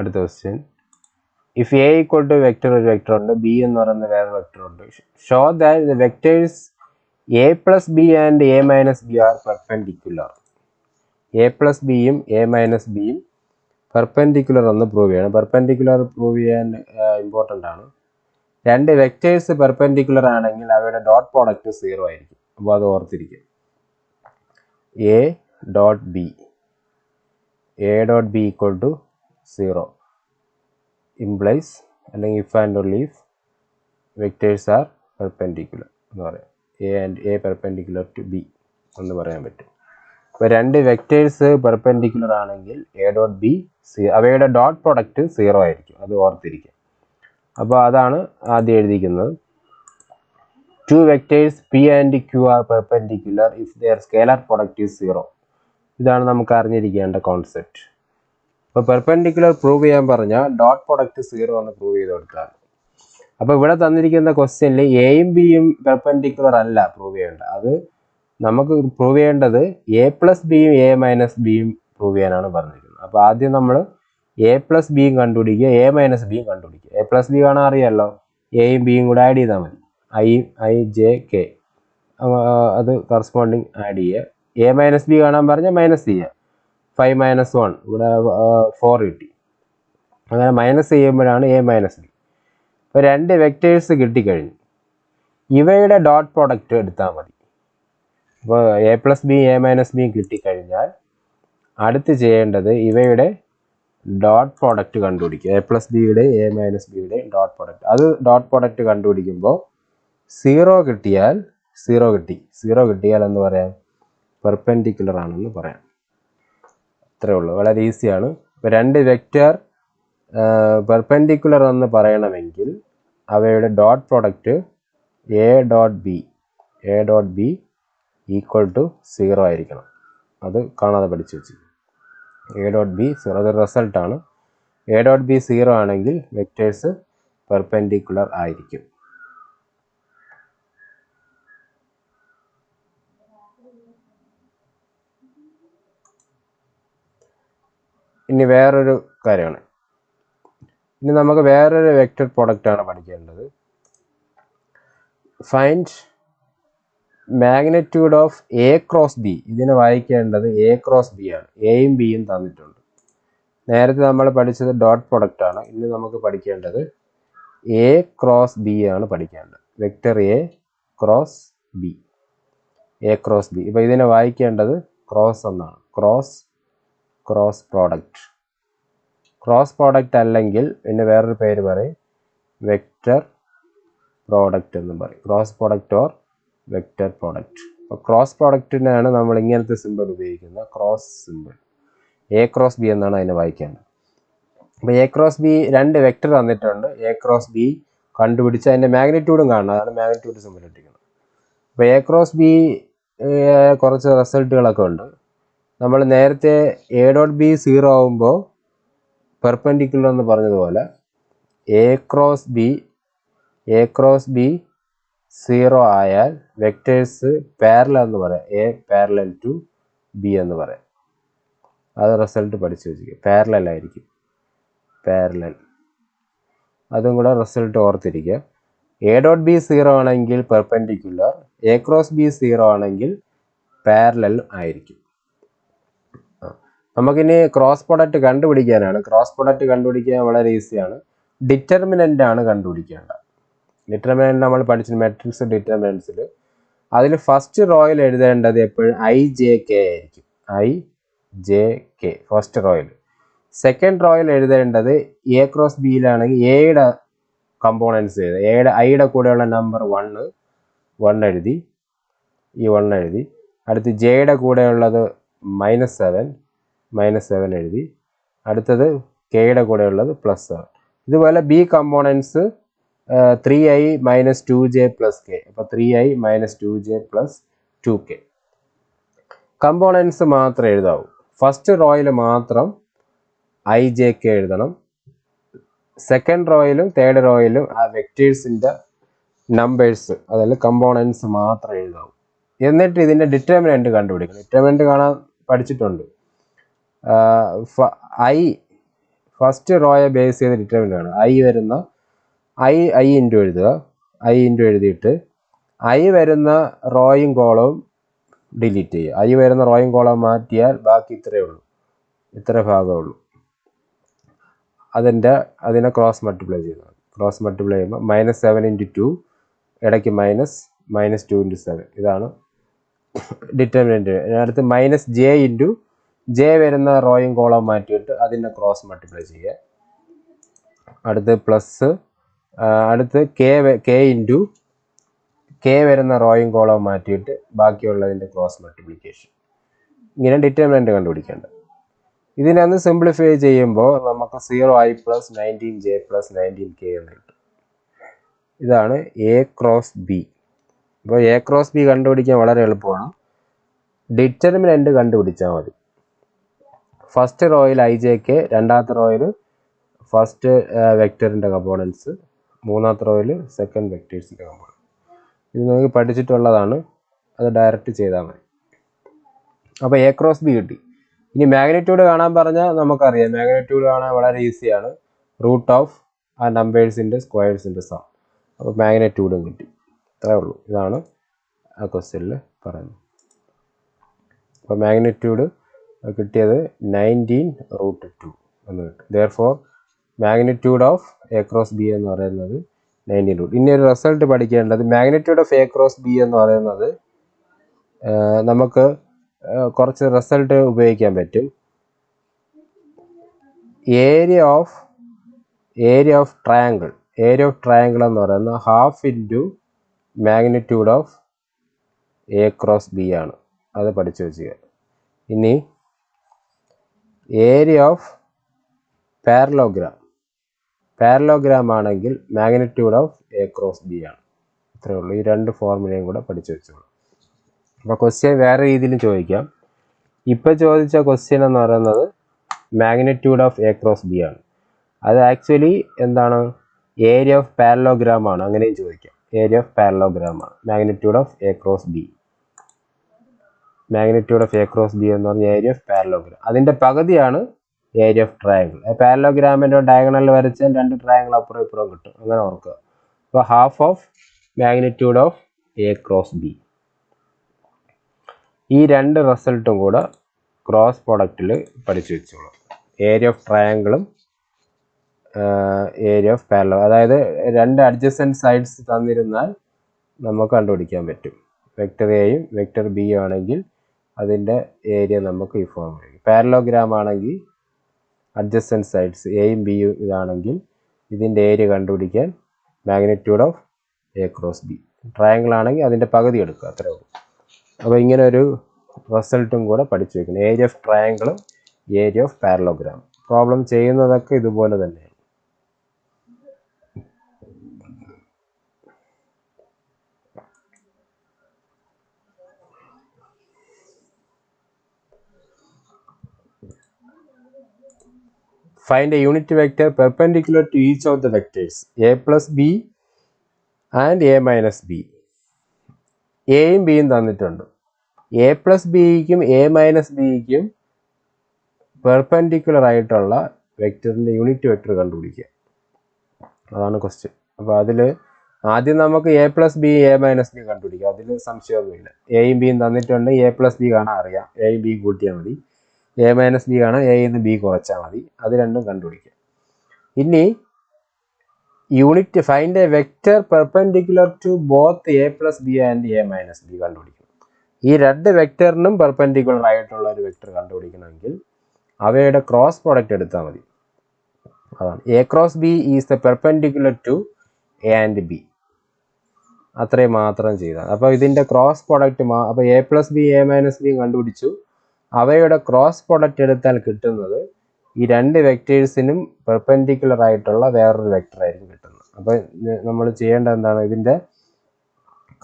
അടുത്ത question. If A equal to vector ഒരു വെക്ടർ ഉണ്ട്, ബി എന്ന് പറയുന്ന വേറെ വെക്ടർ ഉണ്ട്. Show that the vectors A plus B and A minus B are perpendicular. A plus ബിയും എ മൈനസ് ബിയും പെർപെൻഡിക്കുലർ എന്ന് പ്രൂവ് ചെയ്യണം. പെർപെൻഡിക്കുലർ പ്രൂവ് ചെയ്യാൻ ഇമ്പോർട്ടൻ്റ് ആണ്. രണ്ട് വെക്ടേഴ്സ് പെർപെൻഡിക്കുലർ ആണെങ്കിൽ അവയുടെ ഡോട്ട് പ്രോഡക്റ്റ് 0 ആയിരിക്കും. അപ്പോൾ അത് ഓർത്തിരിക്കുക. A dot B equal to 0 implies അല്ലെങ്കിൽ if and only if vectors are perpendicular എന്ന് പറയാം. A and A perpendicular to B എന്ന് പറയാൻ പറ്റും. അപ്പോൾ രണ്ട് വെക്റ്റേഴ്സ് പെർപെൻഡിക്കുലർ ആണെങ്കിൽ എ ഡോട്ട് ബി അവയുടെ ഡോട്ട് പ്രോഡക്റ്റ് 0 ആയിരിക്കും. അത് ഓർത്തിരിക്കുക. അപ്പോൾ അതാണ് ആദ്യം എഴുതിയിരിക്കുന്നത്. 2 vectors P and Q are perpendicular if their scalar product is 0. ഇതാണ് നമുക്ക് അറിഞ്ഞിരിക്കേണ്ട കോൺസെപ്റ്റ്. അപ്പോൾ പെർപെൻഡിക്കുലർ പ്രൂവ് ചെയ്യാൻ പറഞ്ഞാൽ ഡോട്ട് പ്രോഡക്റ്റ് 0 എന്ന് പ്രൂവ് ചെയ്ത് കൊടുത്താൽ. അപ്പോൾ ഇവിടെ തന്നിരിക്കുന്ന ക്വസ്റ്റ്യനിൽ എയും ബിയും പെർപെൻഡിക്കുലർ അല്ല പ്രൂവ് ചെയ്യേണ്ടത്. അത് നമുക്ക് പ്രൂവ് ചെയ്യേണ്ടത് എ പ്ലസ് ബിയും എ മൈനസ് ബിയും പ്രൂവ് ചെയ്യാനാണ് പറഞ്ഞിരിക്കുന്നത്. അപ്പോൾ ആദ്യം നമ്മൾ എ പ്ലസ് ബിയും കണ്ടുപിടിക്കുക, എ മൈനസ് ബിയും കണ്ടുപിടിക്കുക. എ പ്ലസ് ബി കാണാൻ അറിയാമല്ലോ, എയും ബിയും കൂടെ ആഡ് ചെയ്താൽ മതി. ഐ ജെ കെ അത് കറസ്പോണ്ടിങ് ആഡ് ചെയ്യുക. എ മൈനസ് ബി കാണാൻ പറഞ്ഞാൽ മൈനസ് ചെയ്യുക. 5 - 1 ഇവിടെ 4 കിട്ടി. അങ്ങനെ മൈനസ് ചെയ്യുമ്പോഴാണ് എ മൈനസ് ബി. ഇപ്പോൾ 2 വെക്റ്റേഴ്സ് കിട്ടിക്കഴിഞ്ഞു. ഇവയുടെ ഡോട്ട് പ്രോഡക്റ്റ് എടുത്താൽ മതി. അപ്പോൾ A plus B A minus B കിട്ടിക്കഴിഞ്ഞാൽ അടുത്ത് ചെയ്യേണ്ടത് ഇവയുടെ ഡോട്ട് പ്രോഡക്റ്റ് കണ്ടുപിടിക്കുക. എ പ്ലസ് ബിയുടെ എ മൈനസ് ബിയുടെ ഡോട്ട് പ്രോഡക്റ്റ്. അത് ഡോട്ട് പ്രോഡക്റ്റ് കണ്ടുപിടിക്കുമ്പോൾ 0 കിട്ടിയാൽ 0 കിട്ടി. 0 കിട്ടിയാൽ എന്ന് പറയാം, പെർപെൻഡിക്കുലർ ആണെന്ന് പറയാം. അത്രേ ഉള്ളൂ, വളരെ ഈസിയാണ്. ഇപ്പോൾ 2 വെക്റ്റർ പെർപെൻഡിക്കുലർ എന്ന് പറയണമെങ്കിൽ അവയുടെ dot product A dot B equal to 0 ആയിരിക്കണം. അത് കാണാതെ പഠിച്ചു വെച്ചു. എ ഡോട്ട് ബി 0, അത് റിസൾട്ടാണ്. എ ഡോട്ട് ബി 0 ആണെങ്കിൽ വെക്റ്റേഴ്സ് പെർപെൻഡിക്കുലർ ആയിരിക്കും. ഇനി വേറൊരു കാര്യമാണ്. ഇനി നമുക്ക് വേറൊരു വെക്റ്റർ പ്രോഡക്റ്റാണ് പഠിക്കേണ്ടത്. Find magnitude of A cross B. ഇതിന് വായിക്കേണ്ടത് എ ക്രോസ് ബി ആണ്. എയും ബിയും തന്നിട്ടുണ്ട്. നേരത്തെ നമ്മൾ പഠിച്ചത് ഡോട്ട് പ്രോഡക്റ്റ് ആണ്. ഇനി നമുക്ക് പഠിക്കേണ്ടത് എ ക്രോസ് ബി ആണ് പഠിക്കേണ്ടത്. Vector A cross B. A cross B. ഇപ്പോൾ ഇതിനെ വായിക്കേണ്ടത് ക്രോസ് എന്നാണ്. Cross product. ക്രോസ് പ്രോഡക്റ്റ് അല്ലെങ്കിൽ പിന്നെ വേറൊരു പേര് പറയും, വെക്റ്റർ പ്രോഡക്റ്റ് എന്നും പറയും. Cross product or vector product. അപ്പോൾ ക്രോസ് പ്രോഡക്റ്റിനാണ് നമ്മൾ ഇങ്ങനത്തെ സിമ്പിൾ ഉപയോഗിക്കുന്നത്, cross simple. A cross B എന്നാണ് അതിനെ വായിക്കേണ്ടത്. അപ്പോൾ എ ക്രോസ് ബി 2 വെക്റ്റർ തന്നിട്ടുണ്ട്. എ ക്രോസ് ബി കണ്ടുപിടിച്ച് അതിൻ്റെ മാഗ്നിറ്റ്യൂഡും കാണണം. അതാണ് മാഗ്നിറ്റ്യൂഡ് സിമ്പിൾ ഇട്ടിരിക്കുന്നത്. അപ്പോൾ എ ക്രോസ് ബി കുറച്ച് റിസൾട്ടുകളൊക്കെ ഉണ്ട്. നമ്മൾ നേരത്തെ എ ഡോട്ട് ബി 0 ആകുമ്പോൾ പെർപെൻഡിക്കുലർ എന്ന് പറഞ്ഞതുപോലെ എ ക്രോസ് ബി 0 ആയാൽ വെക്റ്റേഴ്സ് പാരലൽ എന്ന് പറയാം. എ പാരലൽ ടു ബി എന്ന് പറയാം. അത് റിസൾട്ട് പഠിച്ചു വെച്ചിരിക്കുക. പാരലൽ ആയിരിക്കും, പാരലൽ. അതും കൂടെ റിസൾട്ട് ഓർത്തിരിക്കുക. എ ഡോട്ട് ബി 0 ആണെങ്കിൽ പെർപെൻഡിക്കുലർ, എ ക്രോസ് ബി 0 ആണെങ്കിൽ പാരലൽ ആയിരിക്കും. നമുക്കിനി ക്രോസ് പ്രോഡക്റ്റ് കണ്ടുപിടിക്കാനാണ്. ക്രോസ് പ്രോഡക്റ്റ് കണ്ടുപിടിക്കാൻ വളരെ ഈസിയാണ്. ഡിറ്റർമിനൻ്റ് ആണ് കണ്ടുപിടിക്കേണ്ടത്. ഡിറ്റർമിനൻ്റ് നമ്മൾ പഠിച്ചു മെട്രിക്സ് ഡിറ്റർമിനൻസിൽ. അതിൽ ഫസ്റ്റ് റോയിൽ എഴുതേണ്ടത് എപ്പോഴും ഐ ജെ കെ ആയിരിക്കും. ഐ ജെ കെ ഫസ്റ്റ് റോയിൽ. സെക്കൻഡ് റോയിൽ എഴുതേണ്ടത് എ ക്രോസ് ബിയിലാണെങ്കിൽ എയുടെ കമ്പോണൻസ് എഴുതുക. ഐയുടെ കൂടെയുള്ള നമ്പർ 1 എഴുതി, ഈ 1 എഴുതി. അടുത്ത് ജെയുടെ കൂടെയുള്ളത് -7 എഴുതി. അടുത്തത് കെയുടെ കൂടെയുള്ളത് +7. ഇതുപോലെ B components 3i - 2j + k. അപ്പോൾ 3i - 2j + 2k. കമ്പോണൻസ് മാത്രം എഴുതാവൂ. ഫസ്റ്റ് റോയിൽ മാത്രം ഐ ജെ കെ എഴുതണം. സെക്കൻഡ് റോയിലും തേർഡ് റോയിലും ആ വെക്റ്റേഴ്സിൻ്റെ നമ്പേഴ്സ്, അതിൽ കമ്പോണൻസ് മാത്രം എഴുതാവൂ. എന്നിട്ട് ഇതിൻ്റെ ഡിറ്റർമിനൻ്റ് കണ്ടുപിടിക്കണം. ഡിറ്റർമിനൻ്റ് കാണാൻ പഠിച്ചിട്ടുണ്ട്. ഐ ഫസ്റ്റ് റോയെ ബേസ് ചെയ്ത് ഡിറ്റർമിനൻ്റ് ആണ്. ഐ വരുന്ന ഐ ഇൻറ്റു എഴുതുക. ഐ ഇൻറ്റു എഴുതിയിട്ട് ഐ വരുന്ന റോയും കോളവും ഡിലീറ്റ് ചെയ്യുക. ഐ വരുന്ന റോയും കോളവും മാറ്റിയാൽ ബാക്കി ഇത്രയേ ഉള്ളൂ, ഇത്ര ഭാഗമേ ഉള്ളൂ. അതിനെ ക്രോസ് മൾട്ടിപ്ലൈ ചെയ്യുക. ക്രോസ് മൾട്ടിപ്ലൈ ചെയ്യുമ്പോൾ -7 × 2, ഇടയ്ക്ക് -2 × 7. ഇതാണ് ഡിറ്റർമിനൻ്റ്. അടുത്ത് -j ജെ വരുന്ന റോയും കോളവും മാറ്റിയിട്ട് അതിൻ്റെ ക്രോസ് മൾട്ടിപ്ലൈ ചെയ്യുക. അടുത്ത് പ്ലസ്, അടുത്ത് കെ വരുന്ന റോയും കോളവും മാറ്റിയിട്ട് ബാക്കിയുള്ളതിൻ്റെ ക്രോസ് മൾട്ടിപ്ലിക്കേഷൻ. ഇങ്ങനെ ഡിറ്റർമിനൻ്റ് കണ്ടുപിടിക്കേണ്ടത്. ഇതിനൊന്ന് സിംപ്ലിഫൈ ചെയ്യുമ്പോൾ നമുക്ക് 0i + 19j + 19k എന്ന് കിട്ടും. ഇതാണ് എ ക്രോസ് ബി. അപ്പോൾ എ ക്രോസ് ബി കണ്ടുപിടിക്കാൻ വളരെ എളുപ്പമാണ്. ഡിറ്റർമിനൻ്റ് കണ്ടുപിടിച്ചാൽ മതി. ഫസ്റ്റ് റോയിൽ ഐ ജെ കെ, രണ്ടാമത്തെ റോയിൽ ഫസ്റ്റ് വെക്റ്ററിൻ്റെ കമ്പോണൻസ്, മൂന്നാമത്തെ റോയിൽ സെക്കൻഡ് വെക്റ്റേഴ്സിൻ്റെ കമ്പോണൻസ്. ഇത് നമുക്ക് പഠിച്ചിട്ടുള്ളതാണ്. അത് ഡയറക്റ്റ് ചെയ്താൽ മതി. അപ്പോൾ എ ക്രോസ് ബി കിട്ടി. ഇനി മാഗ്നിറ്റ്യൂഡ് കാണാൻ പറഞ്ഞാൽ നമുക്കറിയാം, മാഗ്നിറ്റ്യൂഡ് കാണാൻ വളരെ ഈസിയാണ്. റൂട്ട് ഓഫ് ആ നമ്പേഴ്സിൻ്റെ സ്ക്വയേഴ്സിൻ്റെ സം. അപ്പോൾ മാഗ്നിറ്റ്യൂഡും കിട്ടി. അത്രേ ഉള്ളൂ. ഇതാണ് ആ ക്വസ്റ്റ്യനിൽ പറയുന്നത്. അപ്പോൾ മാഗ്നിറ്റ്യൂഡ് കിട്ടിയത് 19√2 എന്ന് കിട്ടും. Therefore magnitude of A cross B എന്ന് പറയുന്നത് 19 ഇനി ഒരു റിസൾട്ട് പഠിക്കേണ്ടത്, magnitude of A cross B എന്ന് പറയുന്നത് നമുക്ക് കുറച്ച് റിസൾട്ട് ഉപയോഗിക്കാൻ പറ്റും. ഏരിയ ഓഫ് ട്രയാങ്കിൾ എന്ന് പറയുന്നത് half into magnitude of A cross B ആണ്. അത് പഠിച്ചു വെച്ചുക. ഇനി ഏരിയ ഓഫ് പാരലോഗ്രാം ആണെങ്കിൽ magnitude of A cross B ആണ്. ഇത്രയേ ഉള്ളൂ. ഈ രണ്ട് ഫോർമുലയും കൂടെ പഠിച്ചു വെച്ചോളൂ. അപ്പോൾ ക്വസ്റ്റ്യൻ വേറെ രീതിയിൽ ചോദിക്കാം. ഇപ്പോൾ ചോദിച്ച ക്വസ്റ്റ്യൻ എന്ന് പറയുന്നത് magnitude of A cross B ആണ്. അത് ആക്ച്വലി എന്താണ്, ഏരിയ ഓഫ് പാരലോഗ്രാം ആണ്. അങ്ങനെയും ചോദിക്കാം. ഏരിയ ഓഫ് പാരലോഗ്രാം ആണ് magnitude of A cross B. Magnitude of A cross B എന്ന് പറഞ്ഞ ഏരിയ ഓഫ് പാരലോഗ്രാം. അതിൻ്റെ പകുതിയാണ് ഏരിയ ഓഫ് ട്രയാങ്കിൾ. പാരലോഗ്രാമിൻ്റെ ഡയഗണൽ വരച്ചാൽ രണ്ട് ട്രയാങ്കിൾ അപ്പുറം ഇപ്പുറം കിട്ടും. അങ്ങനെ ഓർക്കുക. അപ്പോൾ half of magnitude of A cross B. ഈ രണ്ട് റിസൾട്ടും കൂടെ ക്രോസ് പ്രൊഡക്റ്റിൽ പഠിച്ചു വെച്ചോളൂ. ഏരിയ ഓഫ് ട്രയാങ്കിളും ഏരിയ ഓഫ് പാരലോ, അതായത് രണ്ട് അഡ്ജസൻറ്റ് സൈഡ്സ് തന്നിരുന്നാൽ നമുക്ക് കണ്ടുപിടിക്കാൻ പറ്റും. വെക്റ്റർ എയും വെക്റ്റർ ബിയും ആണെങ്കിൽ അതിൻ്റെ ഏരിയ നമുക്ക് ഈ ഫോം വരും. പാരലോഗ്രാം ആണെങ്കിൽ അഡ്ജസൻറ്റ് സൈഡ്സ് എയും ബിയും ഇതാണെങ്കിൽ ഇതിൻ്റെ ഏരിയ കണ്ടുപിടിക്കാൻ magnitude of A cross B. Triangle ആണെങ്കിൽ അതിൻ്റെ പകുതി എടുക്കുക. അത്രേ ഉള്ളൂ. അപ്പോൾ ഇങ്ങനെ ഒരു റിസൾട്ടും കൂടെ പഠിച്ചു വയ്ക്കണം. ഏരിയ ഓഫ് ട്രയാങ്കിളും ഏരിയ ഓഫ് പാരലോഗ്രാം. പ്രോബ്ലം ചെയ്യുന്നതൊക്കെ ഇതുപോലെ തന്നെയാണ്. Find a unit vector perpendicular to each of the vectors a plus b and a minus b. എയും ബിയും തന്നിട്ടുണ്ട്. എ പ്ലസ് ബിക്കും എ മൈനസ് ബിക്കും പെർപെൻഡിക്കുലർ ആയിട്ടുള്ള വെക്റ്ററിൻ്റെ യൂണിറ്റ് വെക്റ്റർ കണ്ടുപിടിക്കുക. അതാണ് ക്വസ്റ്റ്യൻ. അപ്പോൾ അതിൽ ആദ്യം നമുക്ക് A plus B A minus B കണ്ടുപിടിക്കുക. അതിൽ സംശയമൊന്നുമില്ല. എയും ബിയും തന്നിട്ടുണ്ട്. എ പ്ലസ് ബി കാണാൻ അറിയാം. എയും ബിയും കൂട്ടിയാൽ മതി. എ മൈനസ് ബി കാണാൻ എയിൽ നിന്ന് ബി കുറച്ചാൽ മതി. അത് രണ്ടും കണ്ടുപിടിക്കുക. ഇനി unit find a vector perpendicular to both A plus B and A minus B കണ്ടുപിടിക്കണം. ഈ രണ്ട് വെക്റ്ററിനും പെർപെൻഡിക്കുലർ ആയിട്ടുള്ള ഒരു വെക്റ്റർ കണ്ടുപിടിക്കണമെങ്കിൽ അവയുടെ ക്രോസ് പ്രോഡക്റ്റ് എടുത്താൽ മതി. അതാണ് A cross B is the perpendicular to A and B. അത്രയും മാത്രം ചെയ്താൽ. അപ്പോൾ ഇതിൻ്റെ ക്രോസ് പ്രോഡക്റ്റ് അപ്പോൾ A plus B A minus B കണ്ടുപിടിച്ചു. അവയുടെ ക്രോസ് പ്രോഡക്റ്റ് എടുത്താൽ കിട്ടുന്നത് ഈ രണ്ട് വെക്റ്റേഴ്സിനും പെർപെൻഡിക്കുലർ ആയിട്ടുള്ള വേറൊരു വെക്റ്റർ ആയിരിക്കും കിട്ടുന്നത്. അപ്പോൾ നമ്മൾ ചെയ്യേണ്ടത് എന്താണ്, ഇതിൻ്റെ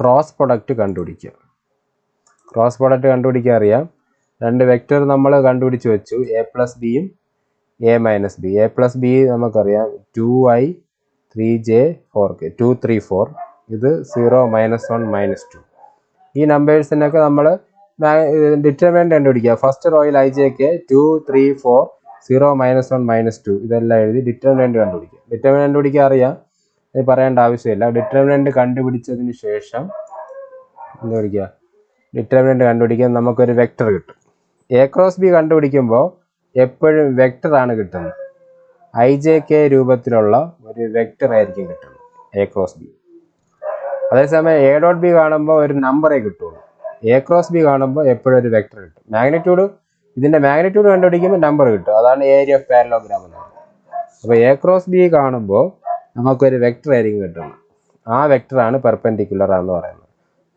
ക്രോസ് പ്രോഡക്റ്റ് കണ്ടുപിടിക്കുക. ക്രോസ് പ്രോഡക്റ്റ് കണ്ടുപിടിക്കാൻ അറിയാം. രണ്ട് വെക്റ്റർ നമ്മൾ കണ്ടുപിടിച്ച് വെച്ചു, എ പ്ലസ് ബിയും A minus B. A plus B നമുക്കറിയാം 2i 3j 4k 2 3 4. ഇത് 0 -1 -2. ഈ നമ്പേഴ്സിനൊക്കെ നമ്മൾ ഡിറ്റർമിനൻ്റ് കണ്ടുപിടിക്കുക. ഫസ്റ്റ് റോയിൽ ij 2 3 4 0 -1 -2 ഇതെല്ലാം എഴുതി ഡിറ്റർമിനൻ്റ് കണ്ടുപിടിക്കുക. ഡിറ്റർമിനൻ്റ് കണ്ടുപിടിക്കാൻ അറിയാം, ഇത് പറയേണ്ട ആവശ്യമില്ല. ഡിറ്റർമിനൻ്റ് കണ്ടുപിടിച്ചതിന് ശേഷം എന്താ പഠിക്കുക, ഡിറ്റർമിനൻ്റ് കണ്ടുപിടിക്കാൻ നമുക്കൊരു വെക്റ്റർ കിട്ടും. എ ക്രോസ് ബി കണ്ടുപിടിക്കുമ്പോൾ എപ്പോഴും വെക്റ്ററാണ് കിട്ടുന്നത്. ijk രൂപത്തിലുള്ള ഒരു വെക്റ്റർ ആയിരിക്കും കിട്ടുന്നത് എ ക്രോസ് ബി. അതേസമയം എ ഡോട്ട് ബി കാണുമ്പോൾ ഒരു നമ്പറേ കിട്ടുള്ളൂ. എ ക്രോസ് ബി കാണുമ്പോൾ എപ്പോഴും ഒരു വെക്റ്റർ കിട്ടും. മാഗ്നിറ്റ്യൂഡ്, ഇതിൻ്റെ മാഗ്നിറ്റ്യൂഡ് കണ്ടുപിടിക്കുമ്പോൾ നമ്പർ കിട്ടും. അതാണ് ഏരിയ ഓഫ് പാരലോഗ്രാം എന്ന് പറയുന്നത്. അപ്പോൾ എ ക്രോസ് ബി കാണുമ്പോൾ നമുക്കൊരു വെക്റ്റർ ആയിരിക്കും കിട്ടുന്നത്. ആ വെക്റ്ററാണ് പെർപെൻഡിക്കുലർ എന്ന് പറയുന്നത്.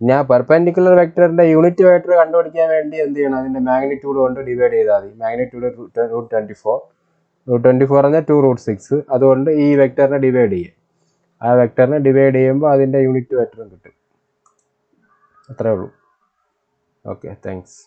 ഞാൻ പെർപെൻഡിക്കുലർ വെക്റ്ററിൻ്റെ യൂണിറ്റ് വെക്റ്റർ കണ്ടുപിടിക്കാൻ വേണ്ടി എന്ത് ചെയ്യണം, അതിൻ്റെ മാഗ്നിറ്റ്യൂഡ് കൊണ്ട് ഡിവൈഡ് ചെയ്താൽ മതി. മാഗ്നിറ്റ്യൂഡ് √24. √24 പറഞ്ഞാൽ 2√6. അതുകൊണ്ട് ഈ വെക്റ്ററിനെ ഡിവൈഡ് ചെയ്യും. ആ വെക്റ്ററിനെ ഡിവൈഡ് ചെയ്യുമ്പോൾ അതിൻ്റെ യൂണിറ്റ് വെക്റ്ററും കിട്ടും. അത്രേ ഉള്ളൂ. Okay, thanks.